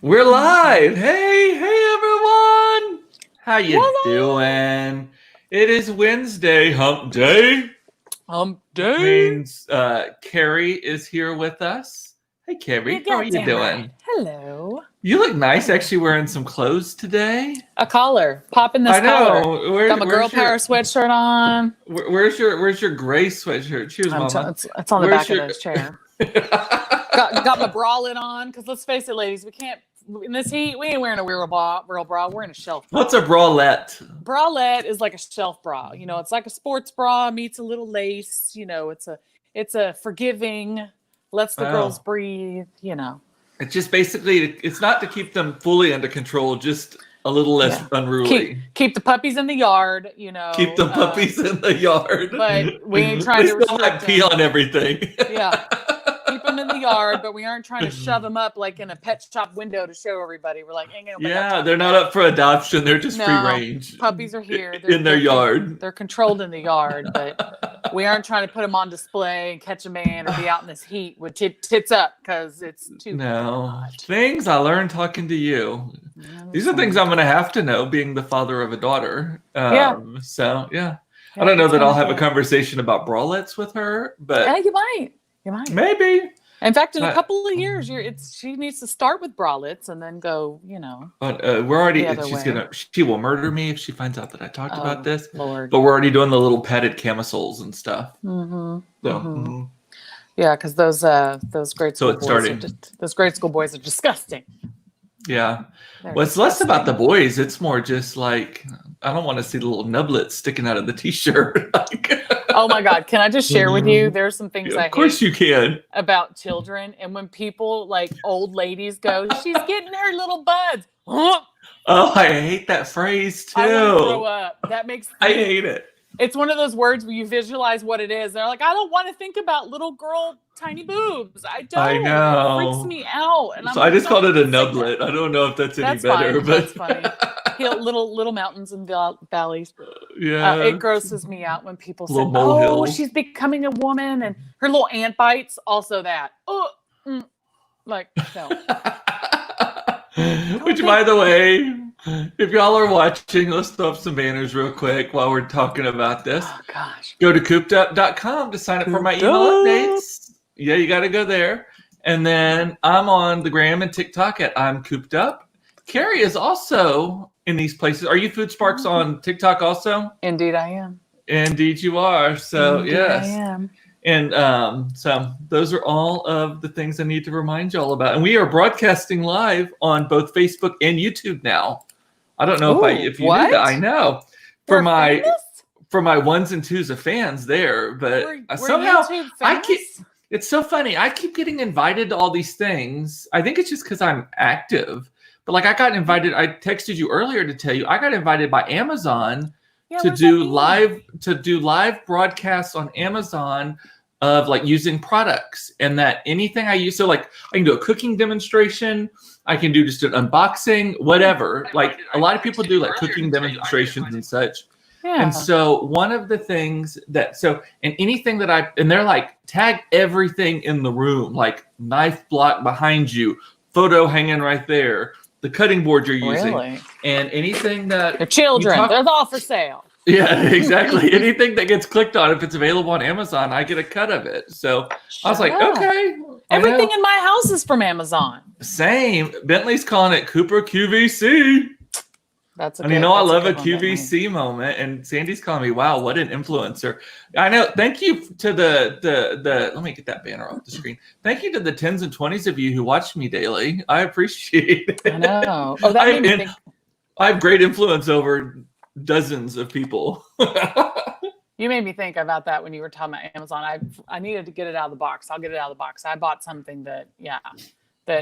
We're live. Hey everyone. How you doing? It is Wednesday, hump day. Hump day. Means Kerrie is here with us. Hey Kerrie, how are you doing? Right. Hello. You look nice actually wearing some clothes today. A collar. Popping this collar. Got my girl power sweatshirt on. Where's your gray sweatshirt? Cheers, Mama. It's on the back of this chair. got my bralette on, because let's face it, ladies, we can't in this heat. We ain't wearing a real bra. We're in a shelf bra. What's a bralette? Bralette is like a shelf bra. You know, it's like a sports bra meets a little lace. You know, it's a forgiving, lets the girls breathe. You know, it's just basically, it's not to keep them fully under control, just a little less unruly. Keep the puppies in the yard, you know. Keep the puppies in the yard. But we ain't trying to restrict them. Pee on everything. Yeah. Keep them in the yard, but we aren't trying to shove them up like in a pet shop window to show everybody. We're like, they're not up for adoption. They're just free range. Puppies are here. In their yard. They're controlled in the yard, but we aren't trying to put them on display and catch a man or be out in this heat with tits up, because it's too much. Things I learned talking to you. These are things I'm going to have to know, being the father of a daughter. So, yeah. I don't know that I'll have a conversation about bralettes with her, but... Yeah, you might. Maybe. In fact, in a couple of years, she needs to start with bralettes and then go, you know. But we're already. She will murder me if she finds out that I talked about this. Lord. But we're already doing the little padded camisoles and stuff. Yeah, because those grade school boys are disgusting. Yeah. Well, it's less about the boys. It's more just like, I don't want to see the little nublets sticking out of the t-shirt. Oh my God. Can I just share with you? There's some things I hate. Of course you can. About children. And when people, like old ladies, go, she's getting her little buds. Oh, I hate that phrase too. I want to throw up. That makes I hate it. It's one of those words where you visualize what it is. They're like, I don't want to think about little girl tiny boobs. I don't. I know. It freaks me out. And I just called it a nublet. I don't know if that's any better. Fine. But That's funny. Little mountains and valleys. Yeah. It grosses me out when people say, "Oh, she's becoming a woman," and her little ant bites. Also, that. Like no. Which, by the way, if y'all are watching, let's throw up some banners real quick while we're talking about this. Oh gosh. Go to coopedup.com to sign up for my email updates. Yeah, you got to go there. And then I'm on the gram and TikTok at I'm Cooped Up. Kerrie is also in these places. Are you Food Sparks on TikTok also? Indeed, I am. Indeed, you are. So, Indeed, yes. I am. And so those are all of the things I need to remind y'all about. And we are broadcasting live on both Facebook and YouTube now. I don't know if you knew that. I know. For my ones and twos of fans there, but somehow it's so funny. I keep getting invited to all these things. I think it's just because I'm active. But like I got invited, I texted you earlier to tell you I got invited by Amazon to do live broadcasts on Amazon of like using products, and that anything I use. So like I can do a cooking demonstration. I can do just an unboxing, whatever. Like a lot of people do like cooking demonstrations and such. Yeah. And so one of the things and anything that and they're like, tag everything in the room, like knife block behind you, photo hanging right there, the cutting board you're using, and anything that they're children, they're all for sale. Yeah, exactly. Anything that gets clicked on, if it's available on Amazon, I get a cut of it. So I was like, okay. Everything in my house is from Amazon. Same. Bentley's calling it Cooper QVC. I love a QVC moment. And Sandy's calling me, wow, what an influencer. I know. Thank you to the let me get that banner off the screen. Thank you to the 10s and 20s of you who watch me daily. I appreciate it. I know. Oh, that made me think. I have great influence over dozens of people. You made me think about that when you were talking about Amazon. I needed to get it out of the box. I'll get it out of the box. I bought something that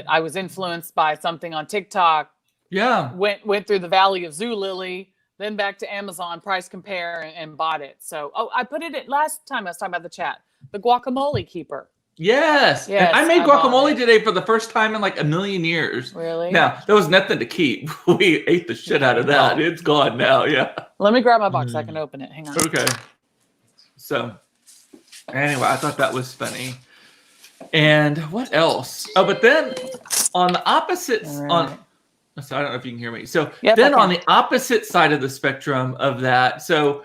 I was influenced by something on TikTok. Yeah. Went through the Valley of Zulily, then back to Amazon, price compare, and bought it. So, I put it last time I was talking about the chat, the guacamole keeper. Yes. And I made guacamole today for the first time in like a million years. Really? Now, there was nothing to keep. We ate the shit out of that. Oh. It's gone now. Yeah. Let me grab my box. I can open it. Hang on. Okay. So, anyway, I thought that was funny. And what else? Oh, but then On the opposite right. so I don't know if you can hear me. So yep, then on the opposite side of the spectrum of that, so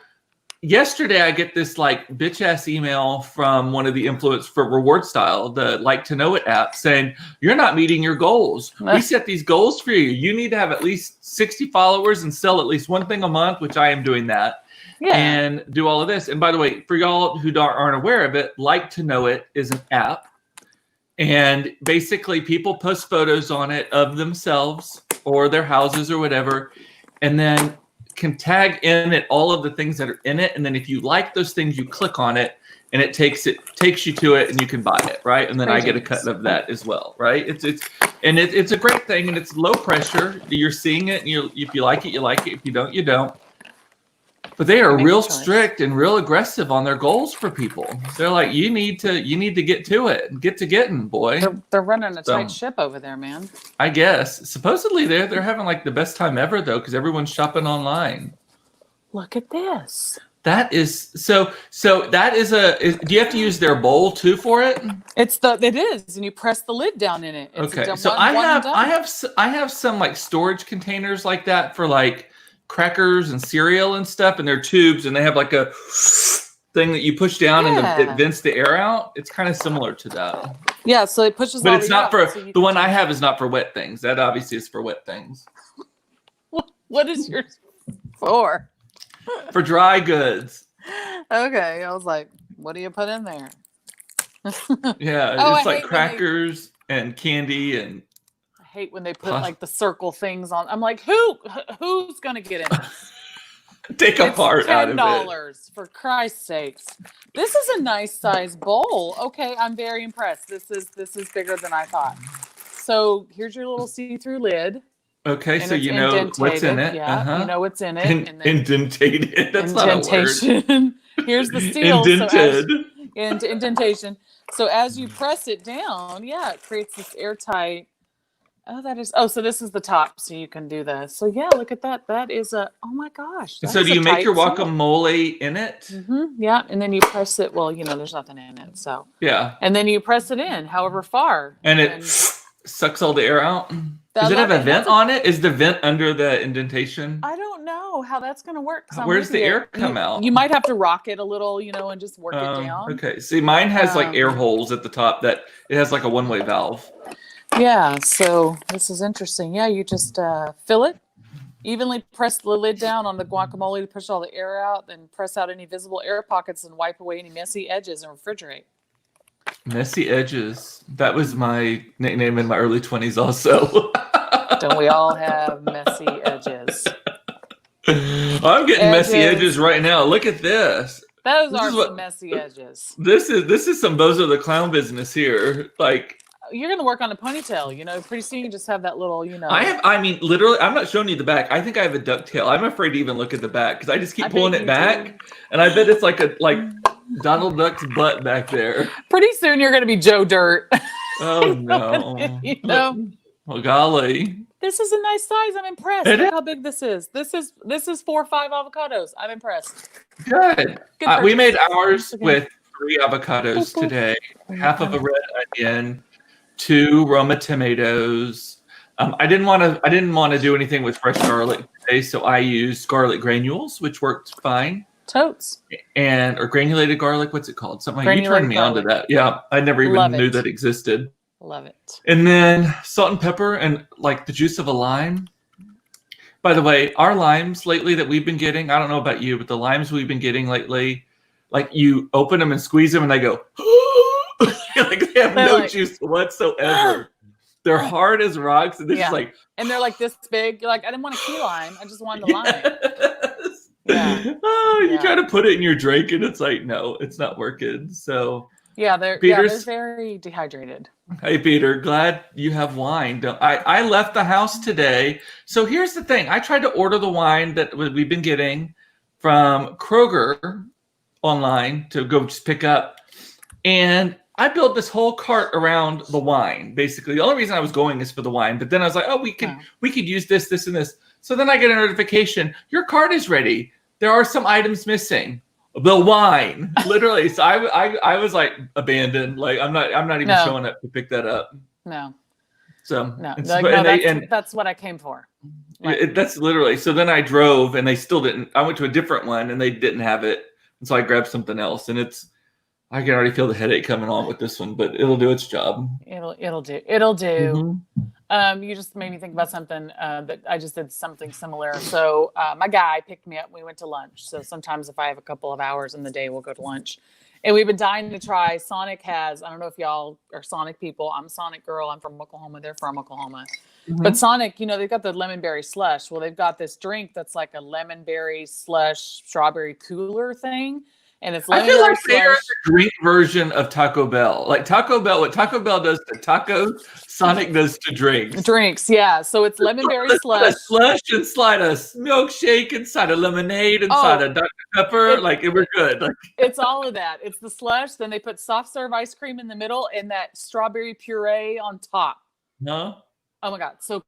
yesterday I get this like bitch ass email from one of the influencers for Reward Style, the Like to Know It app, saying you're not meeting your goals. We set these goals for you. You need to have at least 60 followers and sell at least one thing a month, which I am doing that. Yeah. And do all of this. And by the way, for y'all who aren't aware of it, Like to Know It is an app. And basically people post photos on it of themselves or their houses or whatever, and then can tag in it all of the things that are in it. And then if you like those things, you click on it and it takes you to it and you can buy it, right? And then I get a cut of that as well, right? It's a great thing, and it's low pressure. You're seeing it, and if you like it, you like it. If you don't, you don't. But they are real strict and real aggressive on their goals for people. They're like, you need to get to it and get to getting, boy. They're running a tight ship over there, man. I guess. Supposedly they're having like the best time ever though, because everyone's shopping online. Look at this. That is so that is do you have to use their bowl too for it? It is, and you press the lid down in it. Okay. So I have some like storage containers like that for like crackers and cereal and stuff, and they're tubes, and they have like a thing that you push down and it vents the air out. It's kind of similar to that. Yeah, so it pushes. But it's not for the one I have is not for wet things. That obviously is for wet things. What is yours for? For dry goods. Okay, I was like, what do you put in there? Yeah, it's like crackers and candy and. I hate when they put like the circle things on. I'm like, who's gonna get in this? Take a part out of it. $10 for Christ's sakes. This is a nice size bowl. Okay, I'm very impressed. This is bigger than I thought. So here's your little see-through lid. Okay, so you know what's in it. Yeah, you know what's in it. And then indentated. That's not a word. Here's the seal. Indented. Indentation. So as you press it down, it creates this airtight. So this is the top, so you can do this. So yeah, look at that. That is oh my gosh. So do you make your guacamole in it? Mm-hmm, yeah, and then you press it. Well, there's nothing in it, so. Yeah. And then you press it in, however far. And it sucks all the air out? Does it have a vent on it? Is the vent under the indentation? I don't know how that's going to work. Where's the air come out? You might have to rock it a little, and just work it down. Okay. See, mine has like air holes at the top that it has like a one-way valve. Yeah, so this is interesting. Yeah, you just fill it, evenly press the lid down on the guacamole to push all the air out, then press out any visible air pockets and wipe away any messy edges and refrigerate. Messy edges. That was my nickname in my early 20s also. Don't we all have messy edges? I'm getting messy edges right now. Look at this. Are some messy edges. This is some Bozo the Clown business here. Like, you're going to work on a ponytail, pretty soon you just have that little, literally, I'm not showing you the back. I think I have a ducktail. I'm afraid to even look at the back because I just keep pulling it back. And I bet it's like Donald Duck's butt back there. Pretty soon you're going to be Joe Dirt. Oh no. Well, golly. This is a nice size. I'm impressed. Look how big this is. This is 4 or 5 avocados. I'm impressed. Good. We made ours with 3 avocados today. Half of a red onion. 2 Roma tomatoes. I didn't want to do anything with fresh garlic today, so I used garlic granules, which worked fine. Totes. Or granulated garlic. What's it called? Something like you turned me onto that. Yeah, I never even knew that existed. Love it. And then salt and pepper and like the juice of a lime. By the way, our limes lately that we've been getting, I don't know about you, but the limes we've been getting lately, like you open them and squeeze them and they go. Like they have no juice whatsoever. They're hard as rocks, and they're just like, and they're like this big. You're like, I didn't want a key lime, I just wanted the lime. Yeah. Oh, you try to put it in your drink, and it's like, no, it's not working. So they're very dehydrated. Hey, Peter, glad you have wine. I left the house today. So here's the thing: I tried to order the wine that we've been getting from Kroger online to go just pick up, and I built this whole cart around the wine. Basically, the only reason I was going is for the wine. But then I was like, oh, we could use this, and this. So then I get a notification: your cart is ready. There are some items missing. The wine, literally. So I was like abandoned. Like I'm not even showing up to pick that up. No. So No, and that's what I came for. That's literally. So then I drove, and they still didn't. I went to a different one, and they didn't have it, and so I grabbed something else. And I can already feel the headache coming on with this one, but it'll do its job. It'll do. It'll do. Mm-hmm. You just made me think about something that I just did something similar. So my guy picked me up. We went to lunch. So sometimes if I have a couple of hours in the day, we'll go to lunch. And we've been dying to try. Sonic has, I don't know if y'all are Sonic people. I'm a Sonic girl. I'm from Oklahoma. They're from Oklahoma. Mm-hmm. But Sonic, they've got the lemon berry slush. Well, they've got this drink that's like a lemon berry slush strawberry cooler thing. And it's lemon berry slush. They're the drink version of Taco Bell. Like Taco Bell, what Taco Bell does to tacos, Sonic does to drinks. Drinks, yeah. So it's lemon berry slush. Slush and slide a milkshake inside a lemonade inside a Dr. Pepper. We're good. It's all of that. It's the slush. Then they put soft serve ice cream in the middle and that strawberry puree on top. No. Oh my God. So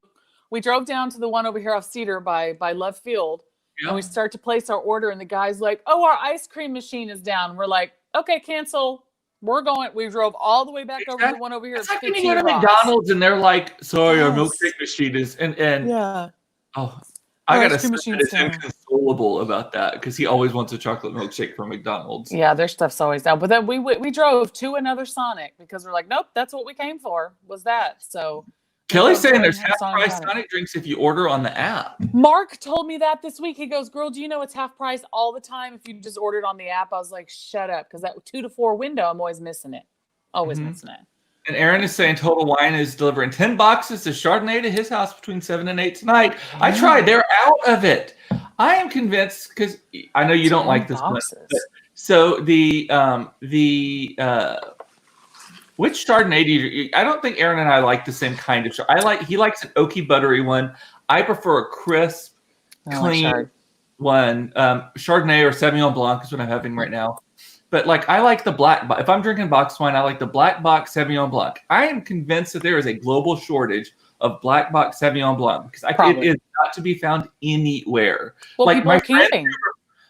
we drove down to the one over here off Cedar by Love Field. Yeah. And we start to place our order, and the guy's like, "Oh, our ice cream machine is down." We're like, "Okay, cancel. We're going." We drove all the way back over to the one over here. It's like when you go to McDonald's and they're like, "Sorry, our milkshake machine is," and yeah. Oh, I gotta say it's inconsolable about that because he always wants a chocolate milkshake from McDonald's. Yeah, their stuff's always down. But then we drove to another Sonic because we're like, "Nope, that's what we came for. Was that?" So. Kelly's saying there's half price Sonic drinks if you order on the app. Mark told me that this week. He goes, "Girl, do you know it's half price all the time if you just order it on the app?" I was like, "Shut up," because that 2 to 4 window, I'm always missing it. Always missing it. And Aaron is saying Total Wine is delivering 10 boxes of Chardonnay to his house between 7 and 8 tonight. Yeah. I tried. They're out of it. I am convinced because I know you don't like this one. So which Chardonnay do you? I don't think Aaron and I like the same kind of Chardonnay. He likes an oaky, buttery one. I prefer a crisp, clean one. Chardonnay or Sauvignon Blanc is what I'm having right now. But I like the black. If I'm drinking box wine, I like the black box Sauvignon Blanc. I am convinced that there is a global shortage of black box Sauvignon Blanc because it is not to be found anywhere. Well, people are camping.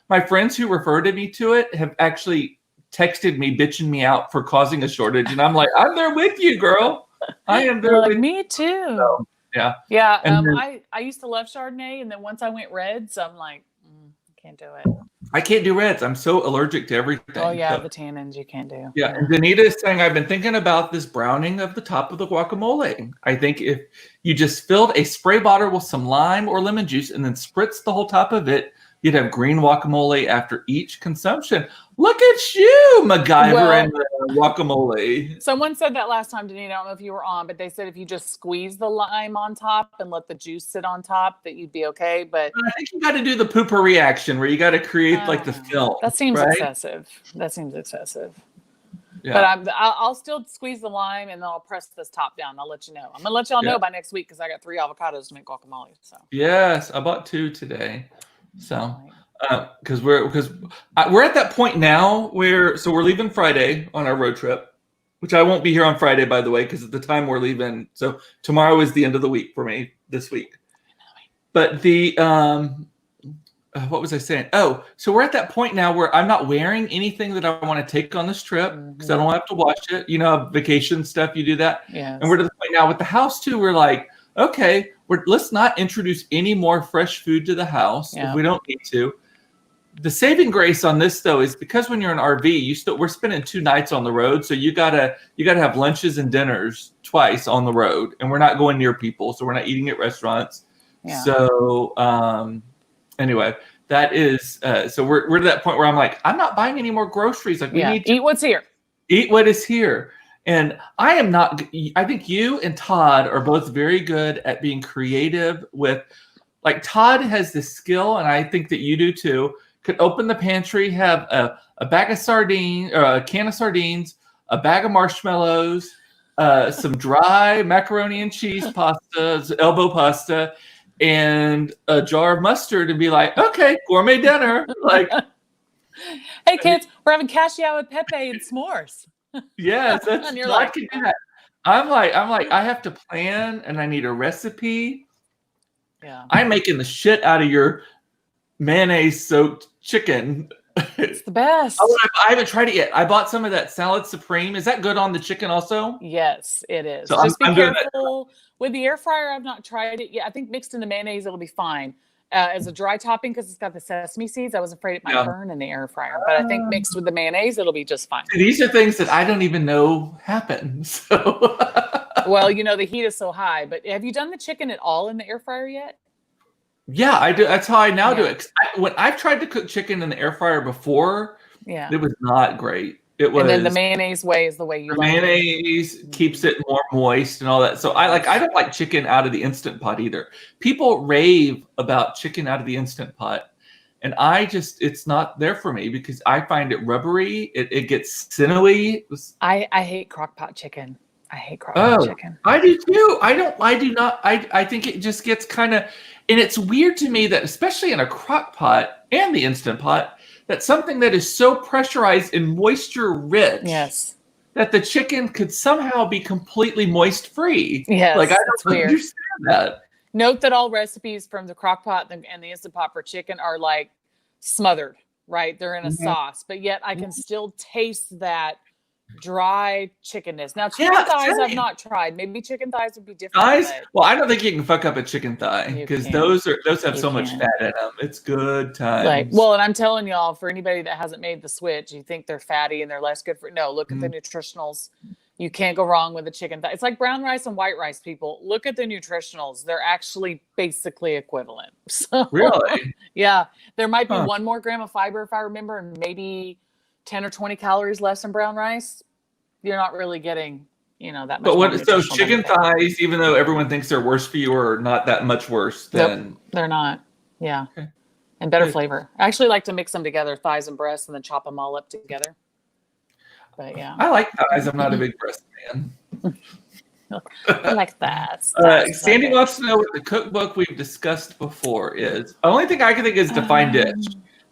My friends who referred me to it have actually texted me, bitching me out for causing a shortage, and I'm like, I'm there with you, girl. I am there with me too. So, yeah. Yeah. I used to love Chardonnay, and then once I went reds, I'm like, I can't do it. I can't do reds. I'm so allergic to everything. Oh yeah, the tannins you can't do. Yeah. And Danita is saying, I've been thinking about this browning of the top of the guacamole. I think if you just filled a spray bottle with some lime or lemon juice and then spritz the whole top of it, you'd have green guacamole after each consumption. Look at you, MacGyver and guacamole. Someone said that last time, Danita. I don't know if you were on, but they said if you just squeeze the lime on top and let the juice sit on top, that you'd be okay. But I think you got to do the pooper reaction where you got to create the film. That seems excessive. Yeah. But I'll still squeeze the lime and then I'll press this top down. I'll let you know. I'm gonna let y'all know by next week because I got 3 avocados to make guacamole. So yes, I bought 2 today. So. Because we're at that point now where we're leaving Friday on our road trip, which I won't be here on Friday, by the way, because at the time we're leaving. So tomorrow is the end of the week for me this week. But what was I saying? Oh, so we're at that point now where I'm not wearing anything that I want to take on this trip because I don't have to wash it. Vacation stuff, you do that. Yeah. And we're to the point now with the house too. We're like, okay, let's not introduce any more fresh food to the house if we don't need to. The saving grace on this though is because when you're in RV, we're spending 2 nights on the road, so you gotta have lunches and dinners twice on the road, and we're not going near people, so we're not eating at restaurants. Yeah. So anyway, that is so we're to that point where I'm like, I'm not buying any more groceries. We need to eat what's here. Eat what is here. And I am not. I think you and Todd are both very good at being creative with. Todd has this skill, and I think that you do too. Could open the pantry, have a bag of sardines, or a can of sardines, a bag of marshmallows, some dry macaroni and cheese pasta, elbow pasta, and a jar of mustard, and be like, okay, gourmet dinner. Hey kids, we're having cassia with pepe and s'mores. Yes, that's and you're like, I'm like, I have to plan, and I need a recipe. Yeah, I'm making the shit out of your mayonnaise soaked chicken It's the best. Oh, I haven't tried it yet. I bought some of that salad supreme. Is that good on the chicken also? Yes, it is. So Just I'm be careful with the air fryer. I've not tried it yet. I think mixed in the mayonnaise, it'll be fine. As a dry topping, because it's got the sesame seeds, I was afraid it might burn in the air fryer. But I think mixed with the mayonnaise, it'll be just fine. These are things that I don't even know happen. So, well, the heat is so high. But have you done the chicken at all in the air fryer yet? Yeah, I do. That's how I now do it. When I've tried to cook chicken in the air fryer before, it was not great. It was, and then the mayonnaise way is the way you like it. Mayonnaise keeps it more moist and all that. So I don't like chicken out of the Instant Pot either. People rave about chicken out of the Instant Pot, and it's not there for me because I find it rubbery. It gets sinewy. I hate crock pot chicken. I hate crock pot chicken. I do too. I think it just gets kind of, and it's weird to me that especially in a crock pot and the Instant Pot, that something that is so pressurized and moisture rich, that the chicken could somehow be completely moist free. Yes, like I don't understand that. Note that all recipes from the crock pot and the Instant Pot for chicken are like smothered, right? They're in a sauce, but yet I can still taste that dry chickenness. Now, chicken thighs I've not tried. Maybe chicken thighs would be different. Thighs? Well, I don't think you can fuck up a chicken thigh because those have so much fat in them. It's good times. Right. Well, and I'm telling y'all, for anybody that hasn't made the switch, you think they're fatty and they're less good for. No, look at the nutritionals. You can't go wrong with a chicken thigh. It's like brown rice and white rice, people. Look at the nutritionals. They're actually basically equivalent. So, really? Yeah. There might be 1 more gram of fiber, if I remember, and maybe 10 or 20 calories less than brown rice. You're not really getting, that much. But so chicken thighs, even though everyone thinks they're worse for you, are not that much worse than. Nope, they're not. Yeah. Okay. And better flavor. I actually like to mix them together, thighs and breasts, and then chop them all up together. But yeah. I like thighs. I'm not a big breast man. I like that. Sandy wants to know what the cookbook we've discussed before is. The only thing I can think is Define Dish.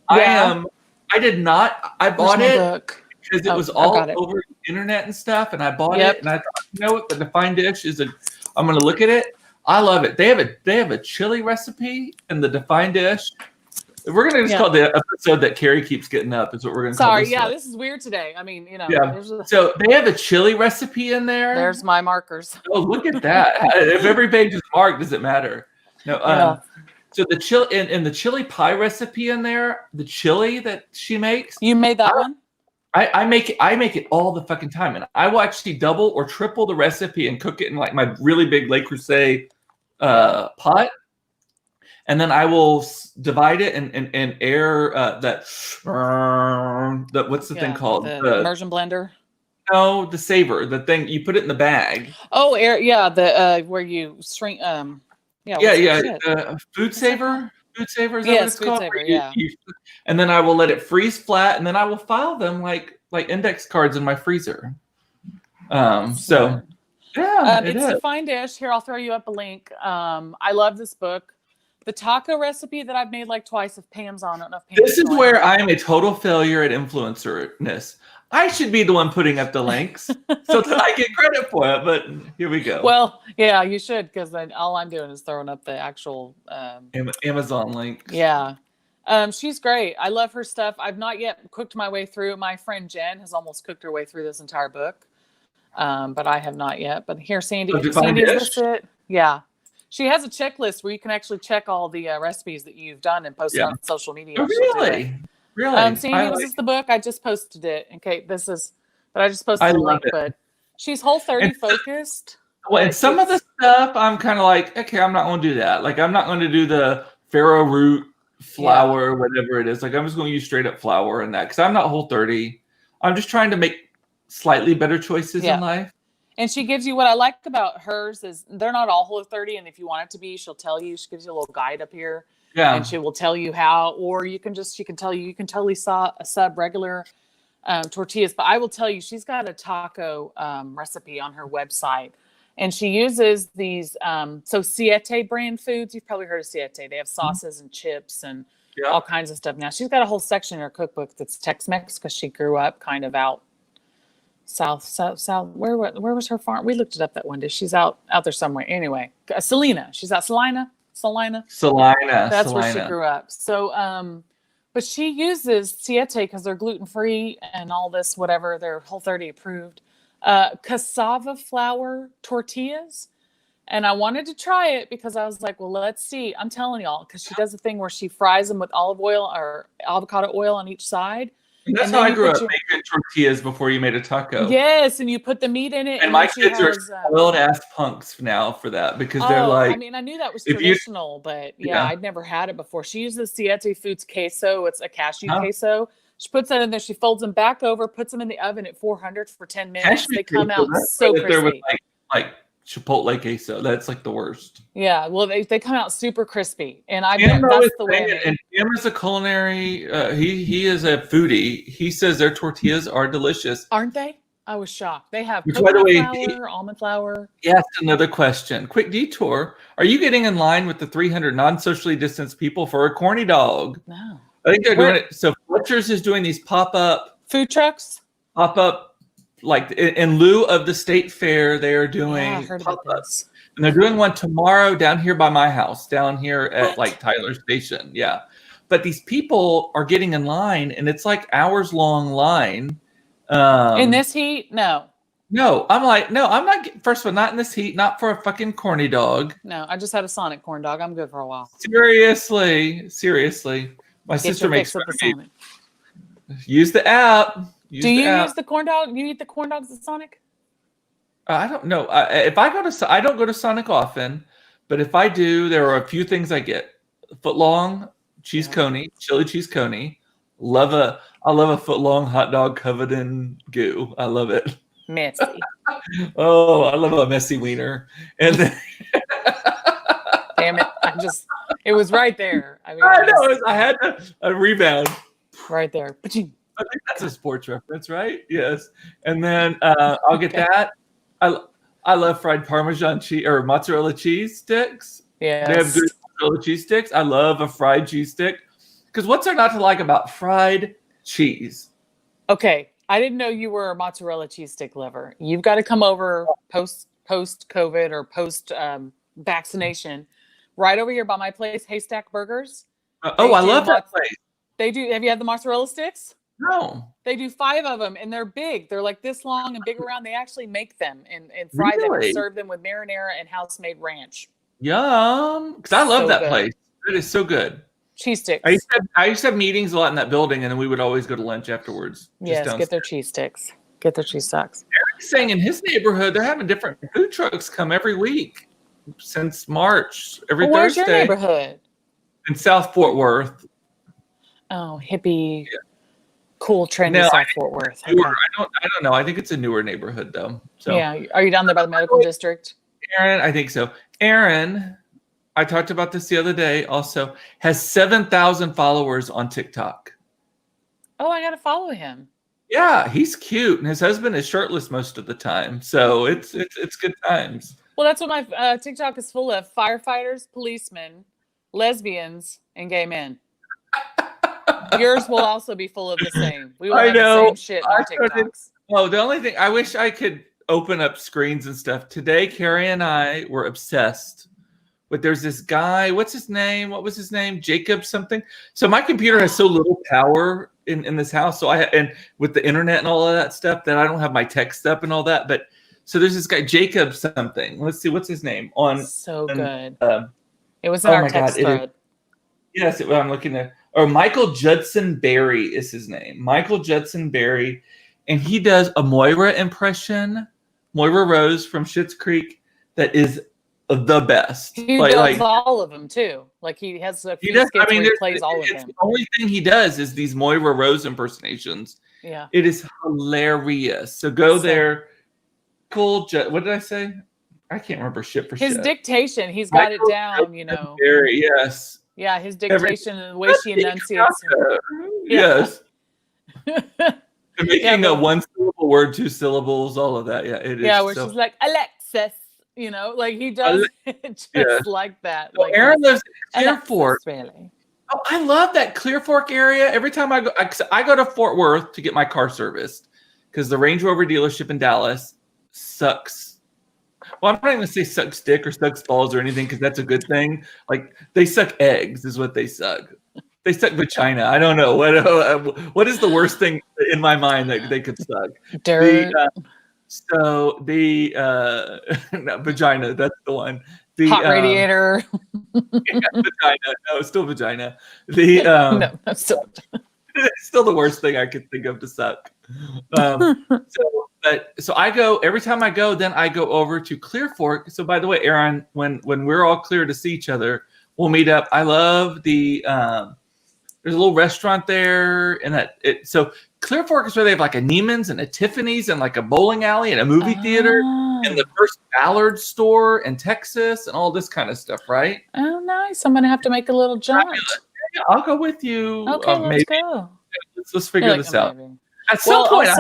I did not. I bought it because it was all over the internet and stuff, and I bought it, and I thought, what? The Define Dish is I'm going to look at it. I love it. They have a chili recipe in the Define Dish. We're going to just call the episode that Kerrie keeps getting up. Is what we're going to call this. Sorry, this is weird today. I mean, So they have a chili recipe in there. There's my markers. Oh, look at that! If every page is marked, does it matter? No. So the chili in the chili pie recipe in there, the chili that she makes. You made that one? I make it all the fucking time, and I will actually double or triple the recipe and cook it in like my really big Le Creuset pot. And then I will divide it and air that what's the thing called? The immersion blender? No, the saver, the thing you put it in the bag. Oh, air, the where you shrink. Food saver. Food saver is that what it's called? Saver, and then I will let it freeze flat, and then I will file them like index cards in my freezer. It's Define Dish. Here, I'll throw you up a link. I love this book. The taco recipe that I've made like twice of Pam's on. I don't know if Pam's This is where I'm a total failure at influencerness. I should be the one putting up the links so that I get credit for it, but here we go. Well, yeah, you should, because then all I'm doing is throwing up the actual Amazon link. Yeah. She's great. I love her stuff. I've not yet cooked my way through. My friend Jen has almost cooked her way through this entire book, but I have not yet. But here, Sandy, is this it? Yeah. She has a checklist where you can actually check all the recipes that you've done and post it on social media. Oh, really? Really? Sandy, was this the book? I just posted it. Okay, but I just posted the link. But she's Whole30 focused. Well, and some of the stuff I'm kind of like, okay, I'm not going to do that. Like, I'm not going to do the farro root flour, whatever it is. Like, I'm just going to use straight up flour and that because I'm not Whole30. I'm just trying to make slightly better choices in life. And she gives you, what I like about hers is they're not all Whole30. And if you want it to be, she'll tell you. She gives you a little guide up here. Yeah. And she will tell you how, or she can tell you, you can totally sub regular tortillas. But I will tell you, she's got a taco recipe on her website. And she uses these, Siete brand foods. You've probably heard of Siete. They have sauces and chips and all kinds of stuff. Now, she's got a whole section in her cookbook that's Tex-Mex because she grew up kind of out south. Where was her farm? We looked it up that one day. She's out there somewhere. Anyway, Salina. She's out Salina. That's where she grew up. So But she uses Siete because they're gluten-free and all this, whatever. They're Whole30 approved. Cassava flour tortillas. And I wanted to try it because I was like, well, let's see. I'm telling y'all, because she does a thing where she fries them with olive oil or avocado oil on each side. And that's how I grew up, making tortillas before you made a taco. Yes, and you put the meat in it. And my kids are spoiled-ass punks now for that because they're like... I mean, I knew that was traditional, but I'd never had it before. She uses Siete Foods queso. It's a cashew queso. She puts that in there. She folds them back over, puts them in the oven at 400 for 10 minutes. They come out so crispy. Like Chipotle queso. That's like the worst. Yeah, well, they come out super crispy, and that's the way. And Jim is a culinary. He is a foodie. He says their tortillas are delicious, aren't they? I was shocked. They have flour, almond flour. Yes, another question. Quick detour. Are you getting in line with the 300 non-socially distanced people for a corny dog? No, I think they're doing it. So Fletcher's is doing these pop-up food trucks. Pop-up. Like in lieu of the state fair, they are doing pop-ups. And they're doing one tomorrow down here by my house, down here at like Tyler Station. Yeah. But these people are getting in line and it's like hours long line. In this heat? No. No, I'm like, no, I'm not. First of all, not in this heat, not for a fucking corny dog. No, I just had a Sonic corn dog. I'm good for a while. Seriously. My sister makes fun of me. Use the app. Do you use the corn dog? Do you eat the corn dogs at Sonic? I don't know. If I don't go to Sonic often, but if I do, there are a few things I get. Footlong cheese coney, chili cheese coney. I love a footlong hot dog covered in goo. I love it. Messy. Oh, I love a messy wiener. And then damn it! It was right there. I mean, I had a rebound. Right there. I think that's a sports reference, right? Yes. And then I'll get that. I love fried Parmesan cheese or mozzarella cheese sticks. Yeah. They have good mozzarella cheese sticks. I love a fried cheese stick. Because what's there not to like about fried cheese? Okay. I didn't know you were a mozzarella cheese stick lover. You've got to come over post COVID or post vaccination. Right over here by my place, Haystack Burgers. I love that place. They do. Have you had the mozzarella sticks? No. They do 5 of them, and they're big. They're like this long and big around. They actually make them and fry them and serve them with marinara and house-made ranch. Yum. Because I love that place. It is so good. Cheese sticks. I used to have meetings a lot in that building, and then we would always go to lunch afterwards. Yes, get their cheese sticks. Get their cheese sticks. Eric's saying in his neighborhood, they're having different food trucks come every week since March, every Thursday. Where's your neighborhood? In South Fort Worth. Oh, hippie. Yeah. Cool, trendy South Fort Worth. Okay. I don't know. I think it's a newer neighborhood though. So yeah, are you down there by the medical district? Aaron, I think so. Aaron, I talked about this the other day. Also, has 7,000 followers on TikTok. Oh, I gotta follow him. Yeah, he's cute, and his husband is shirtless most of the time. So it's good times. Well, that's what my TikTok is full of: firefighters, policemen, lesbians, and gay men. Yours will also be full of the same. We will have the same shit on TikToks. The only thing I wish I could open up screens and stuff. Today, Kerrie and I were obsessed with there's this guy. What's his name? What was his name? Jacob something. So my computer has so little power in this house. So and with the internet and all of that stuff that I don't have my text up and all that. But so there's this guy, Jacob something. Let's see. What's his name? Good. It was in our text thread. Yes, I'm looking at. Or Michael Judson Berry is his name. Michael Judson Berry. And he does a Moira impression, Moira Rose from Schitt's Creek, that is the best. He does all of them, too. Like, he has a few skits where he plays all of them. The only thing he does is these Moira Rose impersonations. Yeah. It is hilarious. So go there. Cool. What did I say? I can't remember shit for his dictation. He's got it down, Berry, yes. Yeah, his dictation and the way she enunciates. Yes. Making a one-syllable word, 2 syllables, all of that. Yeah, it is. Yeah, where she's like, Alexis, like he does it just like that. Well, like Aaron lives in Clear Fork. Really. Oh, I love that Clear Fork area. Every time I go to Fort Worth to get my car serviced because the Range Rover dealership in Dallas sucks. Well, I'm not going to say sucks dick or sucks balls or anything because that's a good thing. Like, they suck eggs is what they suck. They suck vagina. I don't know what is the worst thing in my mind that they could suck. Dirt. No, vagina. That's the one. The hot radiator. Vagina. No, still vagina. The no, still. It's still the worst thing I could think of to suck. So I go every time I go. Then I go over to Clear Fork. So by the way, Aaron, when we're all clear to see each other, we'll meet up. I love the there's a little restaurant there, and so Clear Fork is where they have like a Neiman's and a Tiffany's and like a bowling alley and a movie theater and the first Ballard store in Texas and all this kind of stuff, right? Oh, nice! I'm gonna have to make a little jaunt. Yeah, I'll go with you. Okay, let's go. Let's figure this out. At some point,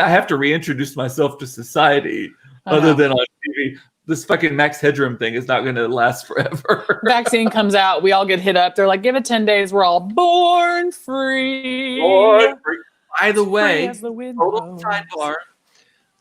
I have to reintroduce myself to society, other than on TV. This fucking Max Headroom thing is not going to last forever. Vaccine comes out, we all get hit up. They're like, give it 10 days, we're all born free. By the way, total sidebar,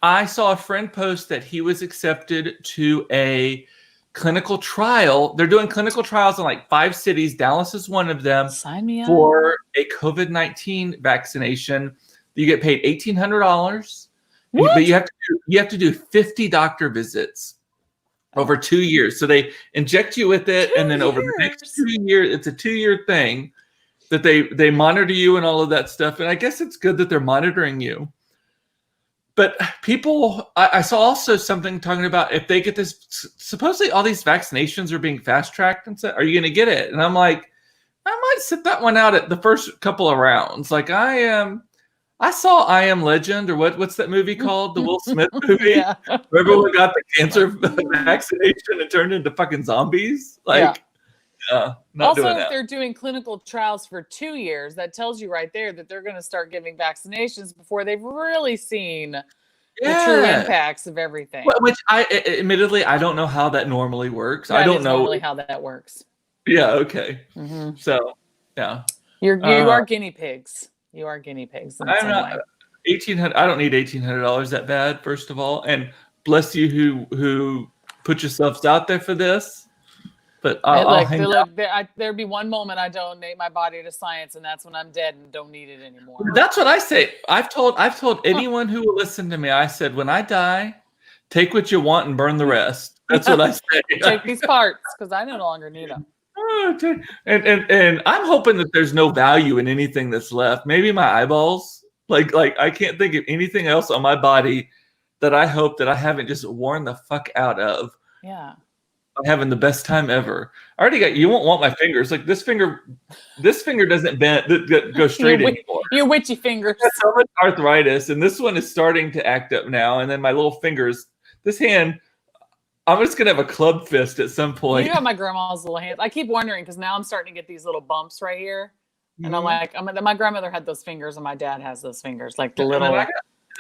I saw a friend post that he was accepted to a clinical trial. They're doing clinical trials in like 5 cities. Dallas is one of them. Sign me up. For a COVID-19 vaccination. You get paid $1,800, but you have to do 50 doctor visits over 2 years. So they inject you with it, and then over the next 2 years, it's a 2-year thing that they monitor you and all of that stuff. And I guess it's good that they're monitoring you. But people, I saw also something talking about if they get this, supposedly all these vaccinations are being fast tracked and said, are you going to get it? And I'm like, I might sit that one out at the first couple of rounds. Like I saw I Am Legend, or what's that movie called? The Will Smith movie? Yeah. Where everyone got the cancer vaccination and turned into fucking zombies. Like, not also, doing if that. they're doing clinical trials for 2 years, that tells you right there that they're going to start giving vaccinations before they've really seen the true impacts of everything. Which admittedly, I don't know how that normally works. That I don't is know normally how that works. Yeah. Okay. Mm-hmm. So, yeah. You are guinea pigs. You are guinea pigs. I'm not $1,800. I don't need $1,800 that bad. First of all, and bless you who put yourselves out there for this. But there'd be one moment I donate my body to science, and that's when I'm dead and don't need it anymore. That's what I say. I've told anyone who will listen to me. I said, when I die, take what you want and burn the rest. That's what I say. Take these parts because I no longer need them. And I'm hoping that there's no value in anything that's left. Maybe my eyeballs. Like I can't think of anything else on my body that I hope that I haven't just worn the fuck out of. Yeah. I'm having the best time ever. I already got. You won't want my fingers. Like this finger doesn't go straight anymore. Your witchy fingers. That's so much arthritis, and this one is starting to act up now. And then my little fingers. This hand. I'm just gonna have a club fist at some point. You have my grandma's little hands. I keep wondering because now I'm starting to get these little bumps right here, and I'm like, my grandmother had those fingers, and my dad has those fingers, like the little.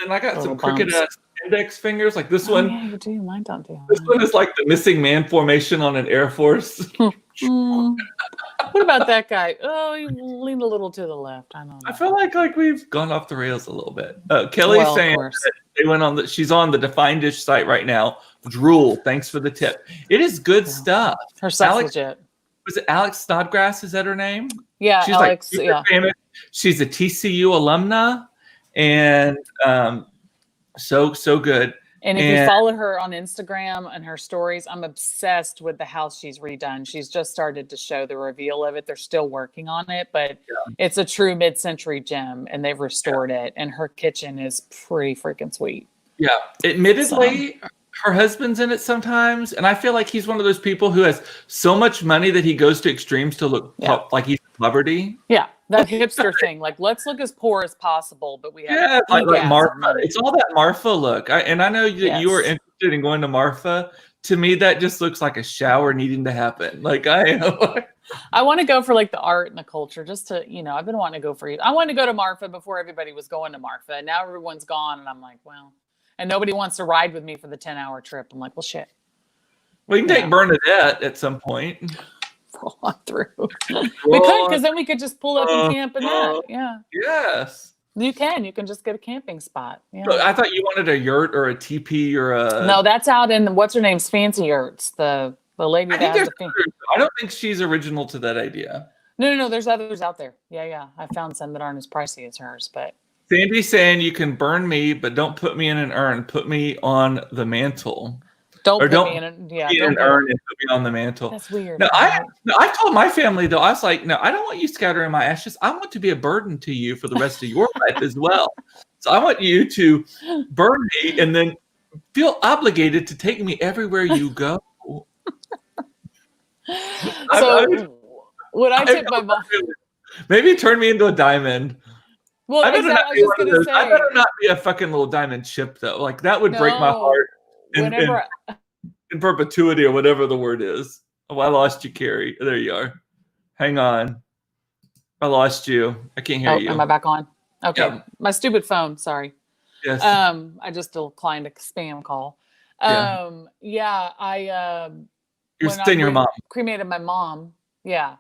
And I got some crooked ass index fingers, like this one. Yeah, you do. Mine don't do. This one is like the missing man formation on an Air Force. What about that guy? Oh, you leaned a little to the left. I don't know. I feel like we've gone off the rails a little bit. Kelly's saying that they went on she's on the Defined Dish site right now. Drool. Thanks for the tip. It is good stuff. Her stuff's legit. Was it Alex Snodgrass? Is that her name? Yeah, she's Alex. Like famous. She's a TCU alumna, and so good. And if you follow her on Instagram and her stories, I'm obsessed with the house she's redone. She's just started to show the reveal of it. They're still working on it, but it's a true mid-century gem, and they've restored it. And her kitchen is pretty freaking sweet. Yeah. Admittedly, her husband's in it sometimes, and I feel like he's one of those people who has so much money that he goes to extremes to look like he's in poverty. Yeah. That hipster thing, like let's look as poor as possible, but we have like Marfa. It's all that Marfa look. I know that you were interested in going to Marfa. To me, that just looks like a shower needing to happen. Like I want to go for like the art and the culture, just to I've been wanting to go for. I wanted to go to Marfa before everybody was going to Marfa, and now everyone's gone, and I'm like, well, and nobody wants to ride with me for the 10-hour trip. I'm like, well, shit. We can take Bernadette at some point. Roll on through. We could, because then we could just pull up and camp in that. Yeah. Yes. You can just get a camping spot. Yeah. So I thought you wanted a yurt or a teepee or a. No, that's out in what's her name's fancy yurts. The lady that has I don't think she's original to that idea. No. There's others out there. Yeah. I found some that aren't as pricey as hers, but. Sandy's saying you can burn me, but don't put me in an urn. Put me on the mantle. Don't put me in an urn and put me on the mantle. That's weird. No, I told my family though, I was like, no, I don't want you scattering my ashes. I want to be a burden to you for the rest of your life as well. So I want you to burn me and then feel obligated to take me everywhere you go. When I took my mom, maybe turn me into a diamond. Well, I better not be a fucking little diamond chip though. Like that would break my heart in perpetuity or whatever the word is. Oh, I lost you, Kerrie. There you are. Hang on. I lost you. I can't hear you. Am I back on? Okay. Yeah. My stupid phone. Sorry. Yes. I just declined a spam call. You're saying your mom cremated my mom. Yeah.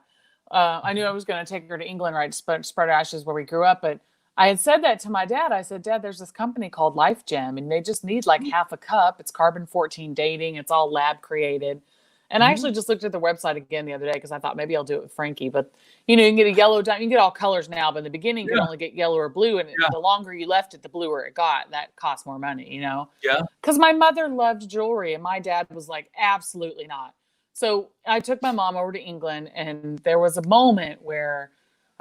I knew I was going to take her to England, right? To spread ashes where we grew up. But I had said that to my dad. I said, Dad, there's this company called Life Gem, and they just need like half a cup. It's carbon-14 dating. It's all lab created. And I actually just looked at the website again the other day because I thought maybe I'll do it with Frankie. But, you know, you can get a yellow diamond. You can get all colors now. But in the beginning, you can only get yellow or blue. And the longer you left it, the bluer it got. That cost more money, you know? Yeah. Because my mother loved jewelry, and my dad was like, absolutely not. So I took my mom over to England, and there was a moment where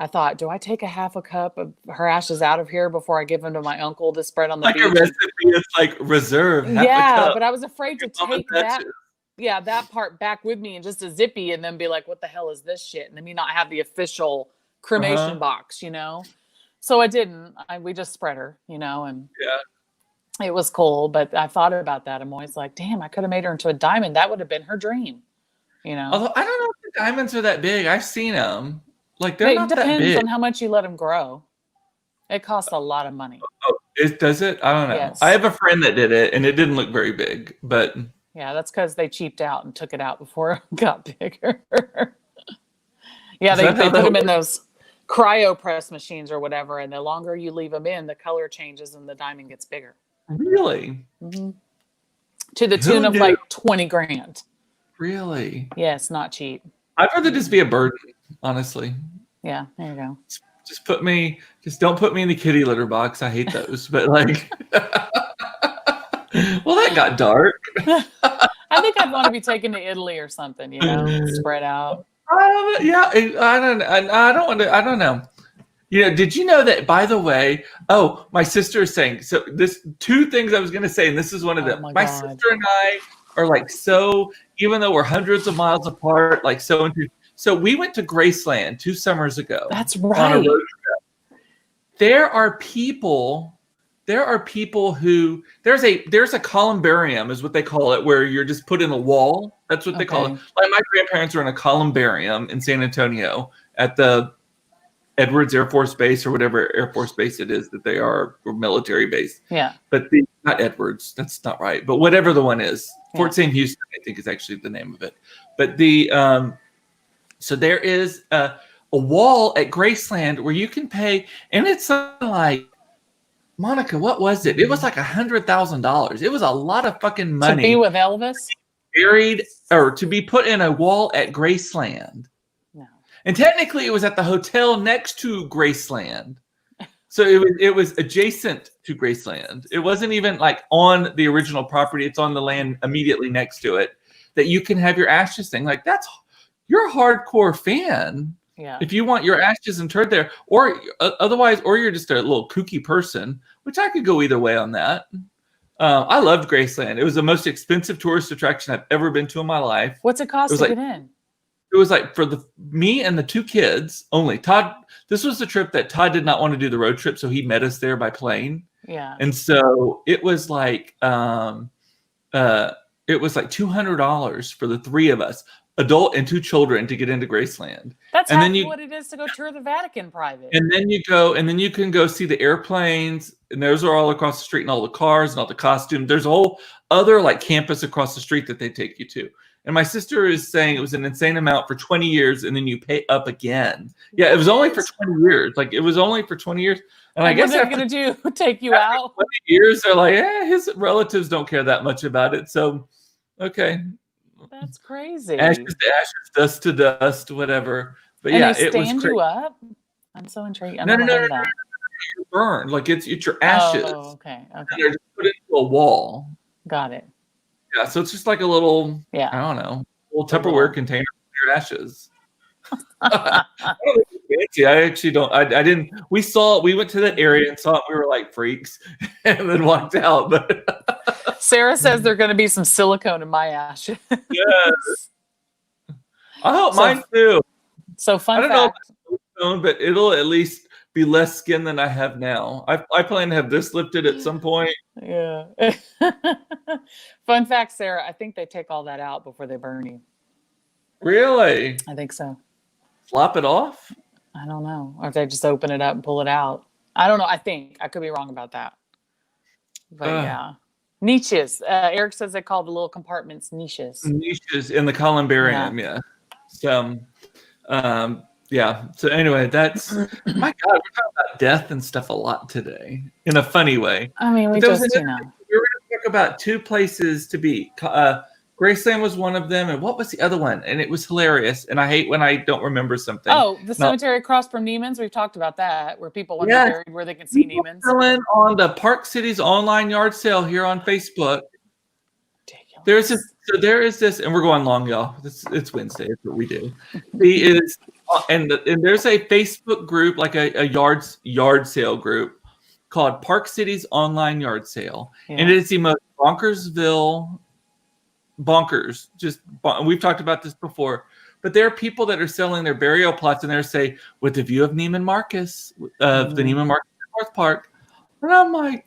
I thought, do I take a half a cup of her ashes out of here before I give them to my uncle to spread on the beach? Like a recipe is like reserved. Yeah, but I was afraid to take that part back with me and just a zippy and then be like, what the hell is this shit? And then me not have the official cremation box, you know? So I didn't. We just spread her, you know, and it was cool. But I thought about that. I'm always like, damn, I could have made her into a diamond. That would have been her dream, you know? Although I don't know if the diamonds are that big. I've seen them. Like they're not that big. It depends on how much you let them grow. It costs a lot of money. Does it? I don't know. Yes. I have a friend that did it, and it didn't look very big, but yeah, that's because they cheaped out and took it out before it got bigger. Yeah, they put them in those cryo press machines or whatever, and the longer you leave them in, the color changes and the diamond gets bigger. Really? Mm-hmm. To the tune of like 20 grand. Really? Yes, not cheap. I'd rather just be a burden, honestly. Yeah, there you go. Just don't put me in the kitty litter box. I hate those. But like, well, that got dark. I think I'd want to be taken to Italy or something, you know, spread out. I don't know. You know, did you know that, by the way, my sister is saying, so this 2 things I was going to say, and this is one of them. My sister and I are like, so even though we're hundreds of miles apart, like so we went to Graceland 2 summers ago. That's right. On a road trip. There are people who there's a columbarium is what they call it, where you're just put in a wall. That's what they call it. Like my grandparents are in a columbarium in San Antonio at the Edwards Air Force Base or whatever Air Force Base it is that they are, or military base. Yeah. But not Edwards, that's not right. But whatever the one is, Fort Sam Houston, I think is actually the name of it. But so there is a wall at Graceland where you can pay, and it's like, Monica, what was it? It was like $100,000. It was a lot of fucking money. To be with Elvis? Buried, or to be put in a wall at Graceland. No. And technically it was at the hotel next to Graceland. So it was adjacent to Graceland. It wasn't even like on the original property. It's on the land immediately next to it that you can have your ashes thing. Like you're a hardcore fan. Yeah. If you want your ashes interred there, or otherwise, or you're just a little kooky person, which I could go either way on that. I loved Graceland. It was the most expensive tourist attraction I've ever been to in my life. What's it cost to get in? It was like for me and the 2 kids only. Todd, this was the trip that Todd did not want to do the road trip, so he met us there by plane. Yeah. And so it was like $200 for the 3 of us, adult and 2 children, to get into Graceland. That's what it is to go tour the Vatican private. And then you can go see the airplanes, and those are all across the street, and all the cars and all the costumes. There's a whole other like campus across the street that they take you to. And my sister is saying it was an insane amount for 20 years, and then you pay up again. Yeah, it was only for 20 years. Like it was only for 20 years. And I guess what are they going to do? Take you out? 20 years, they're like, his relatives don't care that much about it. So, okay. That's crazy. Ashes to ashes, dust to dust, whatever. But and yeah, they it was stand crazy. you up. I'm so intrigued. I No, never heard of no, that. you're burned. Like it's your ashes. Oh, okay. And they're just put into a wall. Got it. Yeah, so it's just like a little, Yeah. I don't know, little Tupperware container for your ashes. I actually don't. I didn't. We went to that area and saw it. We were like freaks, and then walked out. But Sarah says there's going to be some silicone in my ashes. Yes. I hope mine too. So fun I don't fact. know if it's but it'll at least be less skin than I have now. I plan to have this lifted at some point. Yeah. Fun fact, Sarah. I think they take all that out before they burn you. Really? I think so. Flop it off? I don't know. Or if they just open it up and pull it out. I don't know. I think. I could be wrong about that. But yeah. Niches. Eric says they call the little compartments niches. Niches in the columbarium, yeah. So, yeah. So anyway, that's my God. We're talking about death and stuff a lot today in a funny way. I mean, we just, you know. We were going to talk about 2 places to be. Graceland was one of them, and what was the other one? And it was hilarious. And I hate when I don't remember something. Oh, the cemetery across from Neiman's. We've talked about that, where people want to be buried where they can see Neiman's. Selling on the Park City's online yard sale here on Facebook. Ridiculous. There is this, and we're going long, y'all. It's Wednesday. That's what we do. And there's a Facebook group, like a yard sale group, called Park City's online yard sale, and it is the most bonkers. We've talked about this before, but there are people that are selling their burial plots, and they're saying with the view of Neiman Marcus, the Neiman Marcus North Park, and I'm like,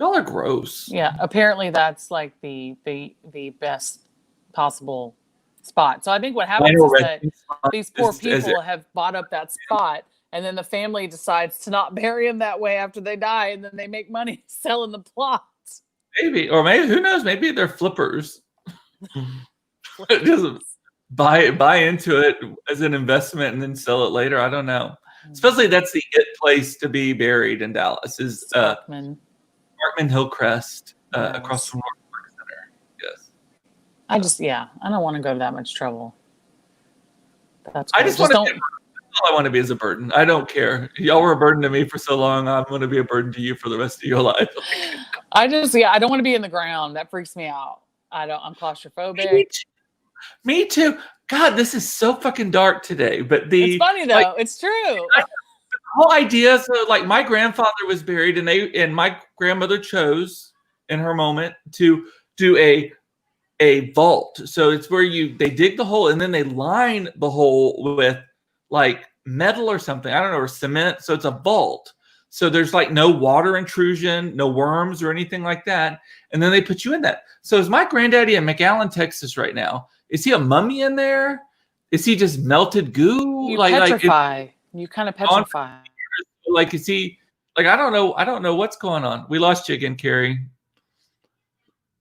y'all are gross. Yeah, apparently that's like the best possible spot. So I think what happens is that these poor people have bought up that spot, and then the family decides to not bury them that way after they die, and then they make money selling the plot. Maybe who knows? Maybe they're flippers. Just buy into it as an investment and then sell it later. I don't know. Especially that's the place to be buried in Dallas is Parkman Hillcrest across from North Park Center. Yes. I don't want to go to that much trouble. That's I just want to. All I want to be is a burden. I don't care. Y'all were a burden to me for so long. I'm going to be a burden to you for the rest of your life. I don't want to be in the ground. That freaks me out. I'm claustrophobic. Me too. God, this is so fucking dark today. But it's funny though. It's true. The whole idea. So, like, my grandfather was buried, and my grandmother chose, in her moment, to do a vault. So it's where they dig the hole and then they line the hole with like metal or something. I don't know, or cement. So it's a vault. So there's like no water intrusion, no worms or anything like that. And then they put you in that. So is my granddaddy in McAllen, Texas right now? Is he a mummy in there? Is he just melted goo? You petrify. You kind of petrify. Like, is he like, I don't know. I don't know what's going on. We lost you again, Kerrie.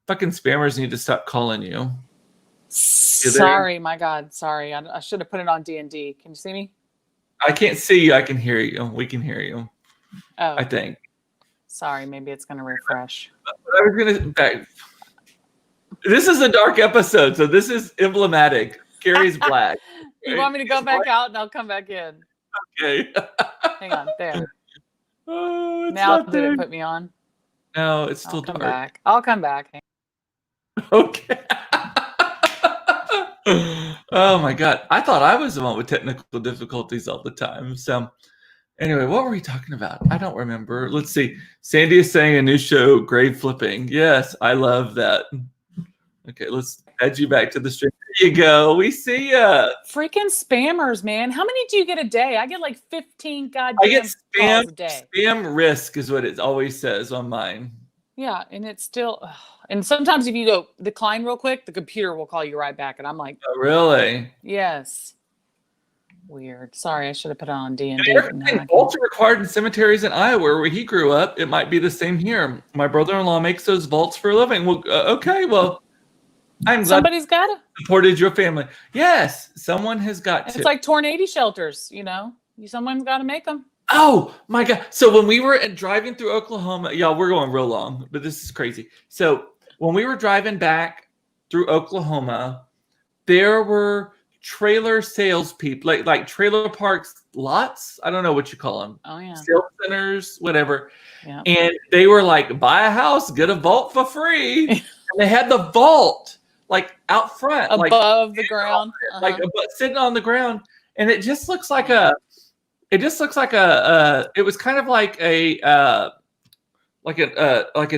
Fucking spammers need to stop calling you. Sorry, my God. Sorry. I should have put it on D&D. Can you see me? I can't see you. I can hear you. We can hear you. Oh. I think. Sorry. Maybe it's going to refresh. I was going to... This is a dark episode, so this is emblematic. Kerrie's black. You want me to go back out and I'll come back in? Okay. Hang on. There. Oh, now did it put me on? No, it's still dark. Back. I'll come back. Okay. Oh my God. I thought I was the one with technical difficulties all the time. So anyway, what were we talking about? I don't remember. Let's see. Sandy is saying a new show, grave flipping. Yes, I love that. Okay, let's add you back to the stream. There you go. We see ya. Freaking spammers, man. How many do you get a day? I get like 15 goddamn calls a day. Spam risk is what it always says on mine. Yeah, and it's still, and sometimes if you go decline real quick, the computer will call you right back, and I'm like, oh, really? Yes. Weird. Sorry, I should have put it on D&D. Vaults are required in cemeteries in Iowa, where he grew up. It might be the same here. My brother-in-law makes those vaults for a living. Well, okay, well, I'm glad somebody's got to supported your family. Yes, someone has got to. It's like tornado shelters, someone's got to make them. Oh my God. So when we were driving through Oklahoma, y'all, we're going real long, but this is crazy. So when we were driving back through Oklahoma, there were trailer salespeople, like trailer parks lots. I don't know what you call them. Oh yeah. Sales centers, whatever. Yeah. And they were like, buy a house, get a vault for free. And they had the vault like out front, above the ground, sitting on the ground. And it just looks like it was kind of like a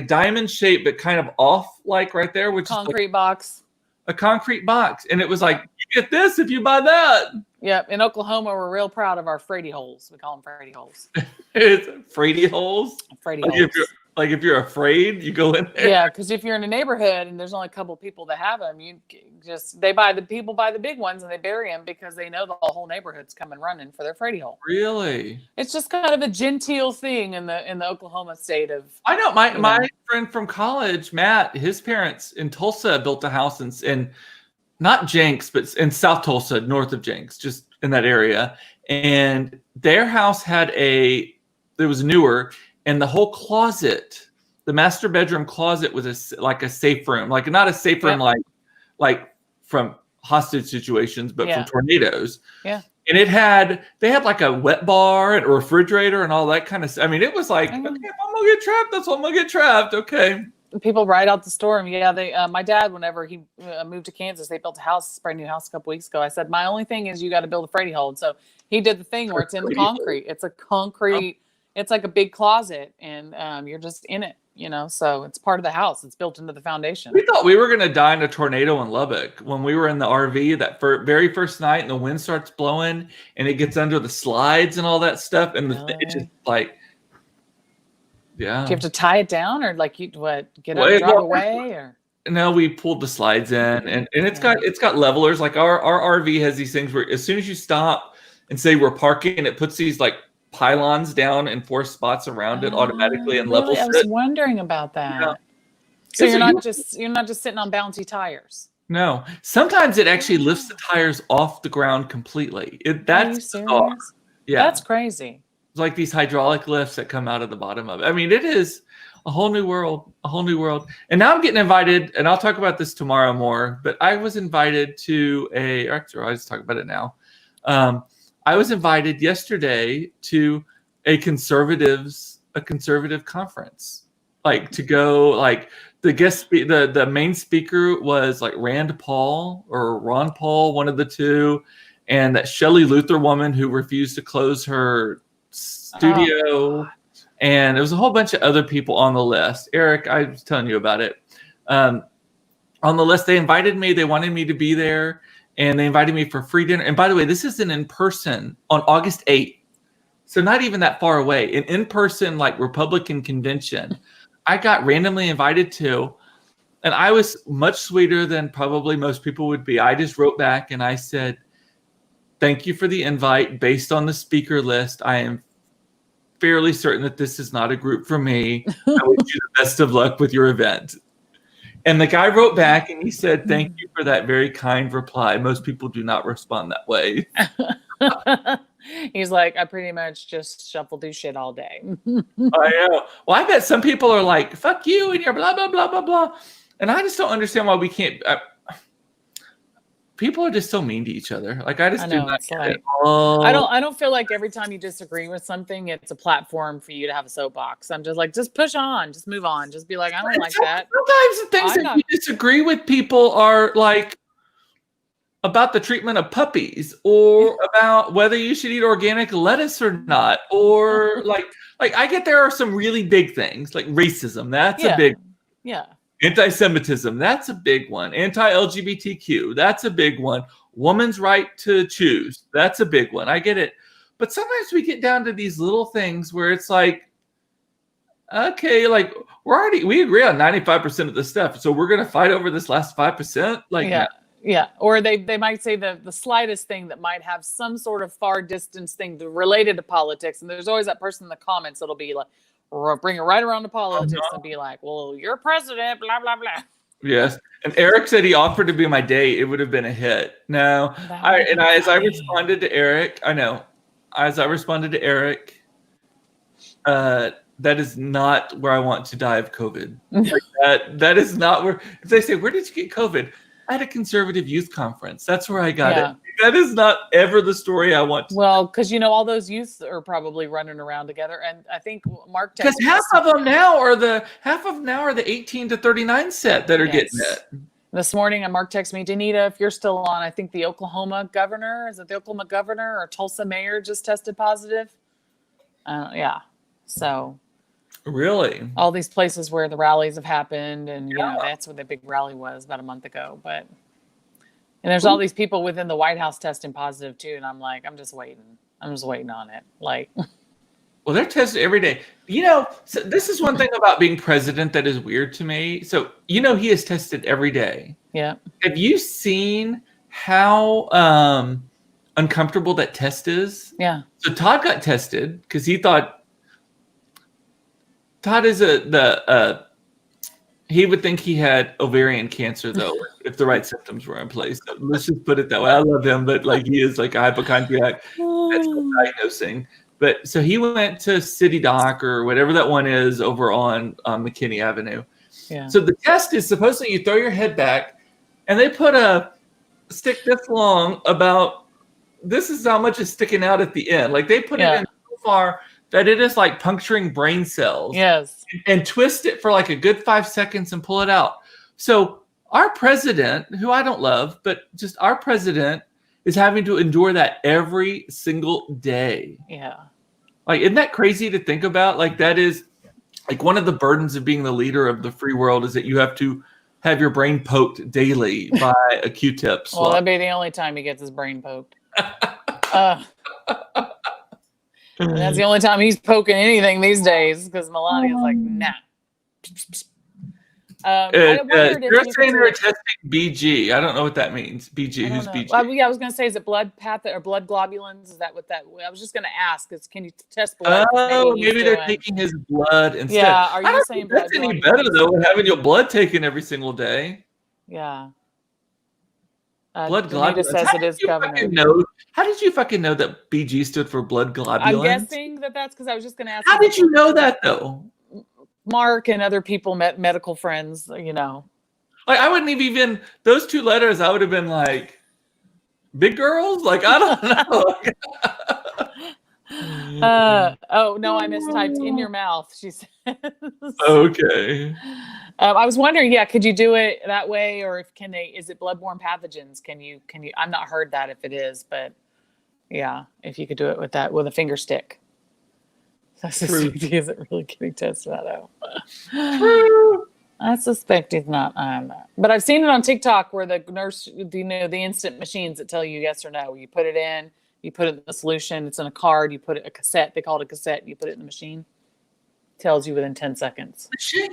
diamond shape, but kind of off, like right there, which concrete box. A concrete box. And it was like, you get this if you buy that. Yep. In Oklahoma, we're real proud of our Frady holes. We call them Frady holes. It's Frady holes? Frady holes. If you're afraid, you go in there. Yeah, because if you're in a neighborhood and there's only a couple people that have them, people buy the big ones and they bury them because they know the whole neighborhood's coming running for their Frady hole. Really? It's just kind of a genteel thing in the Oklahoma state of. I know my friend from college, Matt, his parents in Tulsa built a house in not Jenks, but in South Tulsa, north of Jenks, just in that area. And their house it was newer. And the whole closet, the master bedroom closet, was like a safe room, like not a safe room, like from hostage situations, but from tornadoes. Yeah. And they had like a wet bar and a refrigerator and all that kind of stuff. I mean, it was like, okay, if I'm gonna get trapped, that's what I'm gonna get trapped. Okay. People right out the storm. Yeah. My dad, whenever he moved to Kansas, they built a brand new house a couple weeks ago. I said, my only thing is you got to build a Frady hole. And so he did the thing where it's in the concrete. It's a concrete. It's like a big closet, and you're just in it, so it's part of the house. It's built into the foundation. We thought we were going to die in a tornado in Lubbock when we were in the RV that very first night, and the wind starts blowing, and it gets under the slides and all that stuff, and it's just like, yeah. Do you have to tie it down, or like get up and drive away, or? No, we pulled the slides in, and it's got levelers. Like our RV has these things where as soon as you stop and say we're parking, it puts these like pylons down in 4 spots around it automatically and levels it. I was wondering about that. Yeah. So you're not just sitting on bouncy tires. No, sometimes it actually lifts the tires off the ground completely. Are you serious? Yeah, that's crazy. It's like these hydraulic lifts that come out of the bottom of it. I mean, it is a whole new world. And now I'm getting invited, and I'll talk about this tomorrow more. But I was invited to I'll just talk about it now. I was invited yesterday to a conservative conference, like to go, like the main speaker was like Rand Paul or Ron Paul, one of the two, and that Shelley Luther woman who refused to close her studio. And there was a whole bunch of other people on the list. Eric, I was telling you about it. On the list, they invited me. They wanted me to be there. And they invited me for free dinner. And by the way, this is an in-person on August 8th. So not even that far away. An in-person like Republican convention. I got randomly invited to. And I was much sweeter than probably most people would be. I just wrote back and I said, thank you for the invite. Based on the speaker list, I am fairly certain that this is not a group for me. I wish you the best of luck with your event. And the guy wrote back and he said, thank you for that very kind reply. Most people do not respond that way. He's like, I pretty much just shuffle through shit all day. I know. Well, I bet some people are like, fuck you and you're blah, blah, blah, blah, blah. And I just don't understand why we can't. People are just so mean to each other. Like I just do not get it. I don't feel like every time you disagree with something, it's a platform for you to have a soapbox. I'm just like, just push on, just move on, just be like, I don't like that. Sometimes the things that you disagree with people are like about the treatment of puppies, or about whether you should eat organic lettuce or not, or like I get there are some really big things like racism. That's a big one. Yeah. Anti-Semitism, that's a big one. Anti-LGBTQ, that's a big one. Woman's right to choose, that's a big one. I get it. But sometimes we get down to these little things where it's like, okay, like we agree on 95% of the stuff. So we're going to fight over this last 5%? Like, yeah. Or they might say the slightest thing that might have some sort of far distance thing related to politics. And there's always that person in the comments that'll be like, or bring it right around to politics and be like, well, you're president, blah, blah, blah. Yes. And Eric said he offered to be my date. It would have been a hit. No. As I responded to Eric, that is not where I want to die of COVID. Like that is not where, if they say, where did you get COVID? at a conservative youth conference. That's where I got it. That is not ever the story I want. Well, because all those youths are probably running around together, and I think Mark because half of them now are the 18 to 39 set that are getting it. This morning, Mark texted me, Danita, if you're still on, I think the Oklahoma governor or Tulsa mayor just tested positive. So really, all these places where the rallies have happened, and that's where the big rally was about a month ago. And there's all these people within the White House testing positive too, and I'm like, I'm just waiting on it. Like, well, they're tested every day. So this is one thing about being president that is weird to me. So he is tested every day. Yeah. Have you seen how uncomfortable that test is? Yeah. So Todd got tested because he thought Todd is he would think he had ovarian cancer though if the right symptoms were in place. So let's just put it that way. I love him, but he is like a hypochondriac. That's diagnosing. But so he went to City Doc or whatever that one is over on McKinney Avenue. Yeah. So the test is supposedly you throw your head back and they put a stick this long about this is how much is sticking out at the end. Like they put it in so far that it is like puncturing brain cells. Yes. And twist it for like a good 5 seconds and pull it out. So our president, who I don't love, but just our president is having to endure that every single day. Yeah. Like, isn't that crazy to think about? Like, that is like one of the burdens of being the leader of the free world is that you have to have your brain poked daily by a Q-tip swab. Well, that'd be the only time he gets his brain poked. And that's the only time he's poking anything these days because Melania's like, nah. You're saying they're testing BG. I don't know what that means. BG. Who's BG? I was going to say, is it blood or blood globulins? Is that what that? I was just going to ask. Can you test blood? Oh, maybe they're taking his blood instead. Yeah. Are you saying that's any better though? Having your blood taken every single day. Yeah. Blood globulins. Says it is governor. How did you fucking know that BG stood for blood globulins? I'm guessing that's because I was just going to ask. How did you know that though? Mark and other people met medical friends, Like I wouldn't have even those two letters. I would have been like, big girls. Like I don't know. Oh no, I mistyped in your mouth. She says. Okay. I was wondering, could you do it that way, or is it bloodborne pathogens? Can you? I've not heard that if it is, but if you could do it with a finger stick. I suspect he isn't really getting tested out. True. I suspect he's not. But I've seen it on TikTok where the nurse, the instant machines that tell you yes or no. You put it in, you put it in the solution. It's in a card. You put it a cassette. They call it a cassette. You put it in the machine. Tells you within 10 seconds. Shit,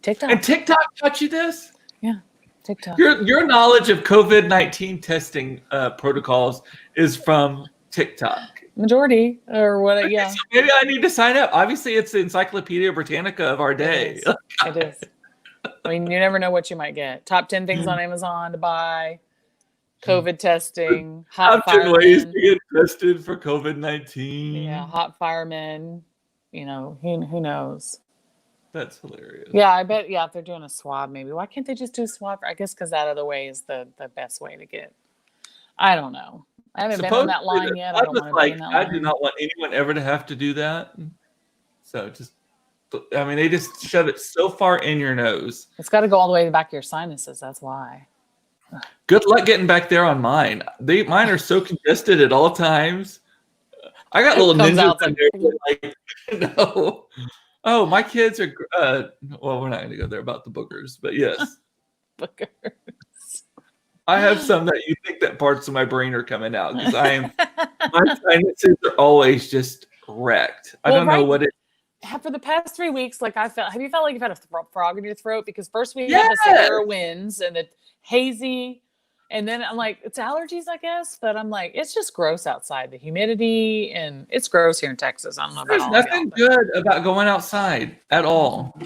TikTok. And TikTok taught you this? Yeah, TikTok. Your knowledge of COVID-19 testing protocols is from TikTok. Majority or what? Okay, so maybe I need to sign up. Obviously, it's the Encyclopedia Britannica of our day. It is. I mean, you never know what you might get. Top 10 things on Amazon to buy. COVID testing. Hot firemen. Ways to get tested for COVID-19. Yeah, hot firemen. Who knows? That's hilarious. Yeah, I bet. Yeah, if they're doing a swab, maybe. Why can't they just do a swab? I guess because that other way is the best way to get. I don't know. I haven't been on that line yet. I don't want to be in that line. I do not want anyone ever to have to do that. So they just shove it so far in your nose. It's got to go all the way back to your sinuses. That's why. Good luck getting back there on mine. Mine are so congested at all times. I got little ninjas in there. No. Oh, my kids are. Well, we're not going to go there about the boogers, but yes. Boogers. I have some that you think that parts of my brain are coming out because my sinuses are always just wrecked. I don't know what it. For the past 3 weeks, have you felt like you've had a frog in your throat? Because first we had the severe winds and the hazy, and then I'm like, it's allergies, I guess. But I'm like, it's just gross outside. The humidity, and it's gross here in Texas. I don't know. There's nothing good about going outside at all.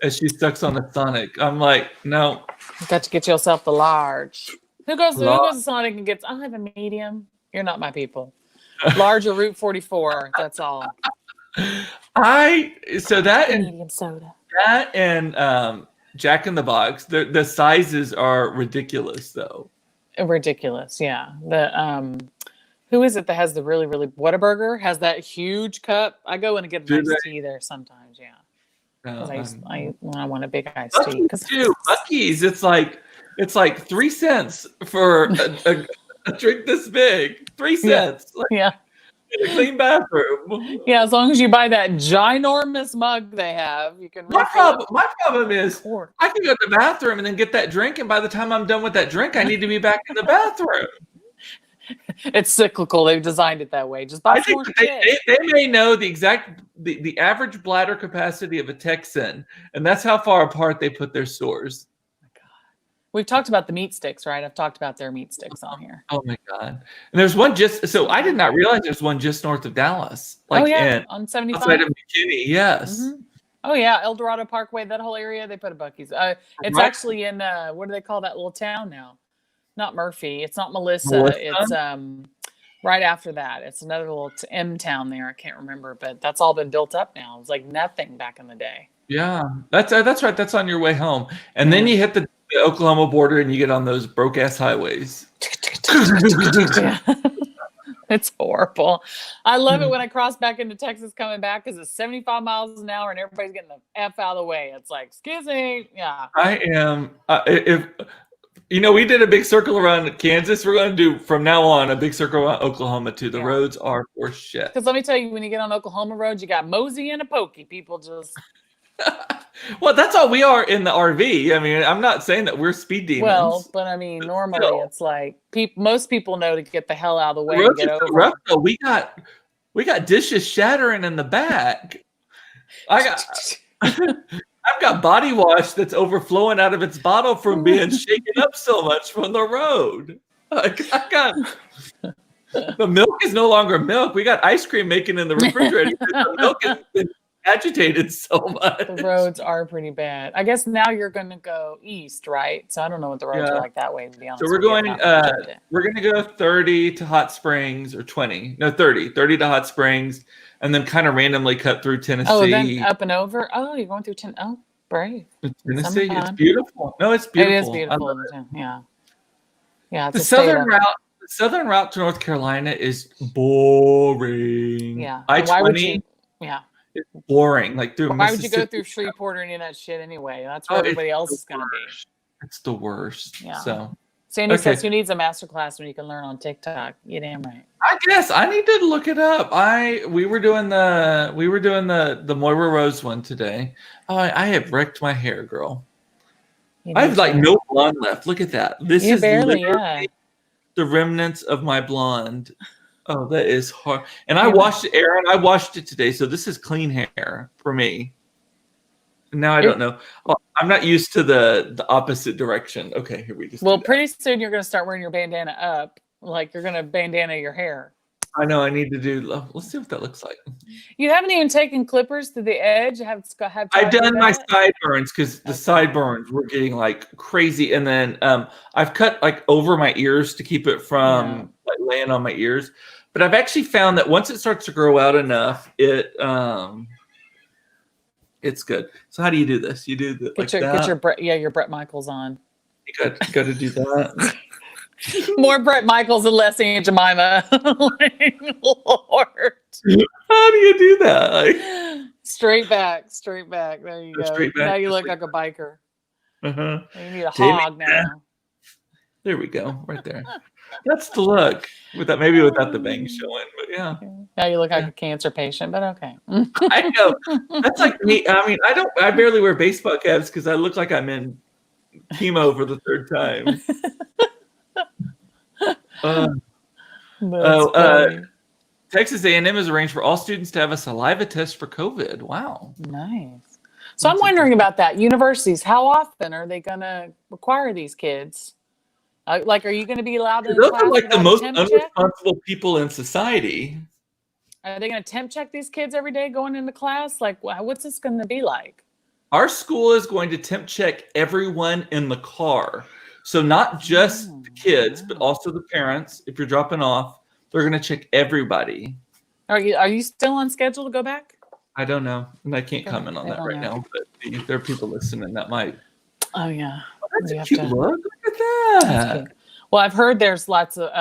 As she sucks on the Sonic, I'm like, no. You got to get yourself the large. Who goes to Sonic and gets? I'll have a medium. You're not my people. Large or Route 44. That's all. Medium soda. That and Jack in the Box. The sizes are ridiculous, though. Ridiculous, yeah. The who is it that has the really, really Whataburger has that huge cup? I go in and get a nice tea there sometimes, yeah. Because I want a big iced tea. Buc-ee's, it's like 3 cents for a drink this big. 3 cents. Yeah. In a clean bathroom. Yeah, as long as you buy that ginormous mug they have, you can. My problem is I can go to the bathroom and then get that drink, and by the time I'm done with that drink, I need to be back in the bathroom. It's cyclical. They've designed it that way. Just buy more shit. They may know the average bladder capacity of a Texan, and that's how far apart they put their stores. We've talked about the meat sticks, right? I've talked about their meat sticks on here. Oh my God. And there's one I did not realize there's one just north of Dallas. On 75. Outside of McKinney, yes. Mm-hmm. Oh yeah, El Dorado Parkway, that whole area, they put a Buc-ee's. It's actually in, what do they call that little town now? Not Murphy. It's not Melissa. It's right after that. It's another little M town there. I can't remember, but that's all been built up now. It's like nothing back in the day. Yeah, that's right. That's on your way home. And then you hit the Oklahoma border and you get on those broke ass highways. It's horrible. I love it when I cross back into Texas coming back because it's 75 miles an hour and everybody's getting the F out of the way. It's like, excuse me. Yeah. I am. We did a big circle around Kansas. We're going to do from now on a big circle around Oklahoma too. The roads are for shit. Because let me tell you, when you get on Oklahoma roads, you got Mosey and a Pokey. People just. Well, that's all we are in the RV. I mean, I'm not saying that we're speed demons. Well, but I mean, normally it's like most people know to get the hell out of the way and get over. Rough, though. We got dishes shattering in the back. I've got body wash that's overflowing out of its bottle from being shaken up so much from the road. The milk is no longer milk. We got ice cream making in the refrigerator. The milk has been agitated so much. The roads are pretty bad. I guess now you're going to go east, right? So I don't know what the roads are like that way, to be honest. So we're going to go 30 to Hot Springs, or 30 to Hot Springs, and then kind of randomly cut through Tennessee. Oh, then up and over. Oh, you're going through Tennessee. Oh, brave. Tennessee. It's beautiful. No, it's beautiful. It is beautiful. Yeah. Yeah. The southern route to North Carolina is boring. Yeah. I-20. It's boring. Like through Why would you go through Shreveport or any of that shit anyway? That's where everybody else is going to be. It's the worst. Yeah. So Sandy says, who needs a master class when you can learn on TikTok? You damn right. I guess I need to look it up. We were doing the Moira Rose one today. Oh, I have wrecked my hair, girl. I have no blonde left. Look at that. This is barely the remnants of my blonde. Oh, that is hard. And I washed it, Aaron. I washed it today, so this is clean hair for me. Now I don't know. Well, I'm not used to the opposite direction. Okay, here we just. Well, pretty soon you're going to start wearing your bandana up, like you're going to bandana your hair. I know. I need to do. Let's see what that looks like. You haven't even taken clippers to the edge. I've done my sideburns because the sideburns were getting like crazy, and then I've cut like over my ears to keep it from like laying on my ears. But I've actually found that once it starts to grow out enough, it's good. So how do you do this? You do that. Get your Brett Michaels on. You got to do that. More Brett Michaels and less Aunt Jemima. Lord. How do you do that? Straight back. There you go. Now you look like a biker. Uh-huh. You need a hog now. There we go. Right there. That's the look. Maybe without the bangs showing, but yeah. Now you look like a cancer patient, but okay. I know. That's like me. I mean, I barely wear baseball caps because I look like I'm in chemo for the third time. Texas A&M has arranged for all students to have a saliva test for COVID. Wow. Nice. So I'm wondering about that. Universities, how often are they going to require these kids? Are you going to be allowed to? Those are like the most unresponsible people in society. Are they going to temp check these kids every day going into class? Like, what's this going to be like? Our school is going to temp check everyone in the car. So not just the kids, but also the parents. If you're dropping off, they're going to check everybody. Are you still on schedule to go back? I don't know. And I can't comment on that right now. But there are people listening that might. Oh yeah. Oh, that's a cute look. Look at that. Well, I've heard there's lots of.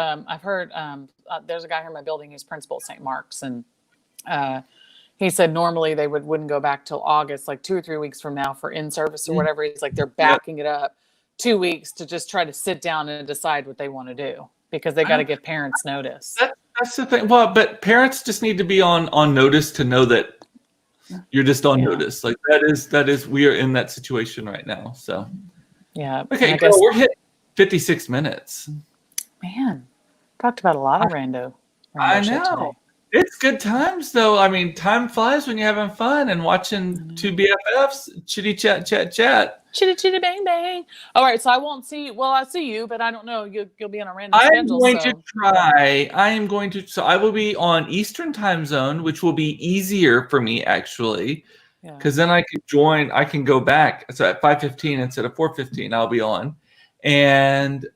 There's a guy here in my building who's principal at St. Mark's, and he said normally they wouldn't go back till August, like 2 or 3 weeks from now for in-service or whatever. He's like they're backing it up 2 weeks to just try to sit down and decide what they want to do because they got to give parents notice. That's the thing. Well, but parents just need to be on notice to know that you're just on notice. Like that is we are in that situation right now. So yeah. Okay, we're hitting 56 minutes. Man, talked about a lot of rando I know. today. It's good times, though. I mean, time flies when you're having fun and watching two BFFs chitty chat. Chitty bang bang. All right, so I won't see. Well, I'll see you, but I don't know. You'll be on a random schedule. So I will be on Eastern time zone, which will be easier for me actually, because then I can join. I can go back. So at 5:15 instead of 4:15, I'll be on, and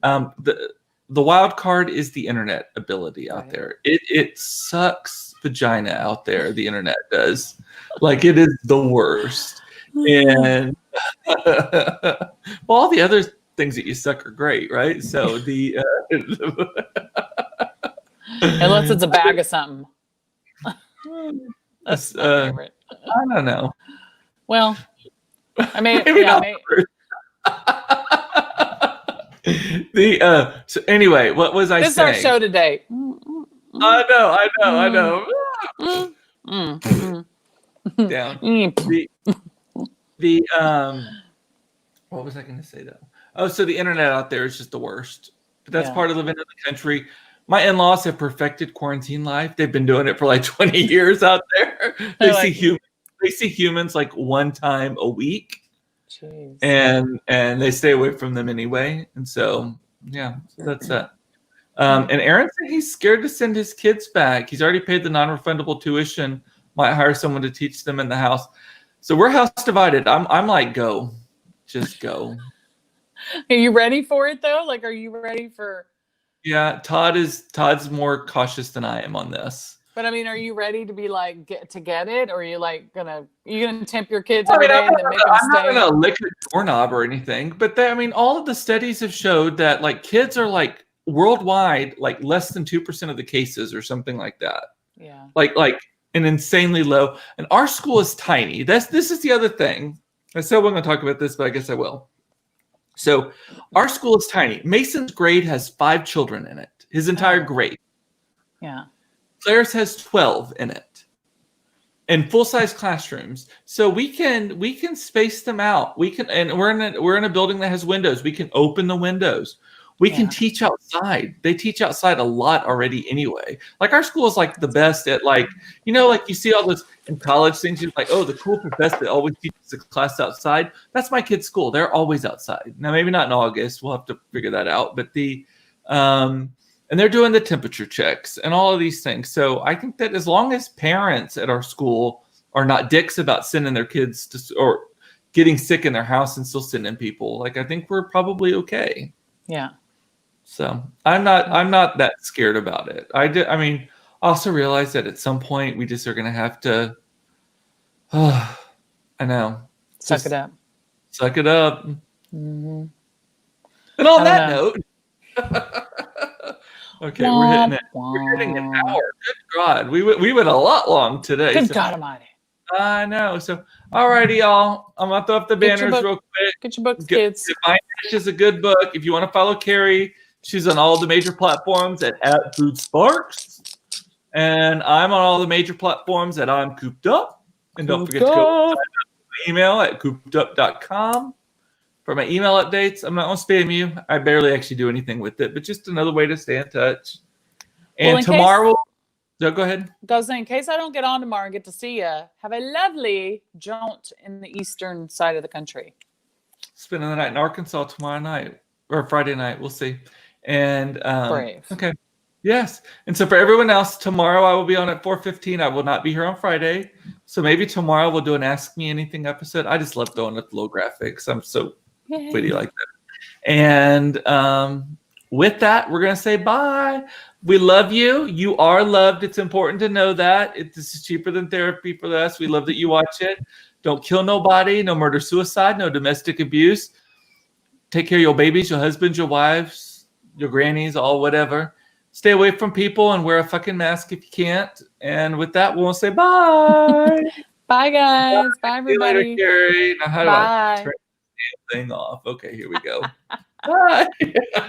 the wild card is the internet ability out there. It sucks vagina out there. The internet does. Like it is the worst. And well, all the other things that you suck are great, right? So the unless it's a bag of something. That's my favorite. I don't know. Well, I mean, so anyway, what was I saying? This is our show today. I know. Down. What was I going to say though? Oh, so the internet out there is just the worst. But that's part of living in the country. My in-laws have perfected quarantine life. They've been doing it for like 20 years out there. They see humans like one time a week. Jeez. And they stay away from them anyway. And so, that's that. And Aaron said he's scared to send his kids back. He's already paid the non-refundable tuition. Might hire someone to teach them in the house. So we're house divided. I'm like, go. Just go. Are you ready for it though? Like, are you ready for? Yeah, Todd's more cautious than I am on this. But I mean, are you ready to be like get it, or are you like gonna tempt your kids every day and then make them stay? I'm not gonna lick a doorknob or anything, but all of the studies have showed that like kids are like worldwide like less than 2% of the cases or something like that. Yeah. Like an insanely low. And our school is tiny. This is the other thing. I said we're going to talk about this, but I guess I will. So our school is tiny. Mason's grade has 5 children in it. His entire grade. Yeah. Claire's has 12 in it. In full-size classrooms. So we can space them out. And we're in a building that has windows. We can open the windows. We can teach outside. They teach outside a lot already anyway. Like our school is like the best at like you see all those in college things. You're like, oh, the cool professor that always teaches the class outside. That's my kid's school. They're always outside. Now, maybe not in August. We'll have to figure that out. But and they're doing the temperature checks and all of these things. So I think that as long as parents at our school are not dicks about sending their kids or getting sick in their house and still sending people, like I think we're probably okay. Yeah. So I'm not that scared about it. I also realize that at some point we just are going to have to, I know. Suck it up. Suck it up. Mm-hmm. And on that note, okay, we're hitting an hour. Good God. We went a lot long today. Good God Almighty. I know. So, all righty, y'all. I'm going to throw up the banners real quick. Get your books, kids. Divine Dish is a good book. If you want to follow Kerrie, she's on all the major platforms at Food Sparks. And I'm on all the major platforms at I'm Cooped Up. And don't forget to go sign up for my email at coopedup.com for my email updates. I'm not going to spam you. I barely actually do anything with it, but just another way to stay in touch. And tomorrow, go ahead. I was saying, in case I don't get on tomorrow and get to see you, have a lovely jaunt in the eastern side of the country. Spending the night in Arkansas tomorrow night or Friday night. We'll see. And brave. Okay. Yes. And so for everyone else, tomorrow I will be on at 4:15. I will not be here on Friday. So maybe tomorrow we'll do an Ask Me Anything episode. I just love throwing up low graphics. I'm so witty like that. And with that, we're going to say bye. We love you. You are loved. It's important to know that. This is cheaper than therapy for us. We love that you watch it. Don't kill nobody. No murder, suicide. No domestic abuse. take care of your babies, your husbands, your wives, your grannies, all whatever. Stay away from people and wear a fucking mask if you can't. And with that, we'll say bye. Bye, guys. Bye, See you later, everybody. Kerrie. Now, how do I Bye. turn this damn thing off? Okay, here we go. Bye.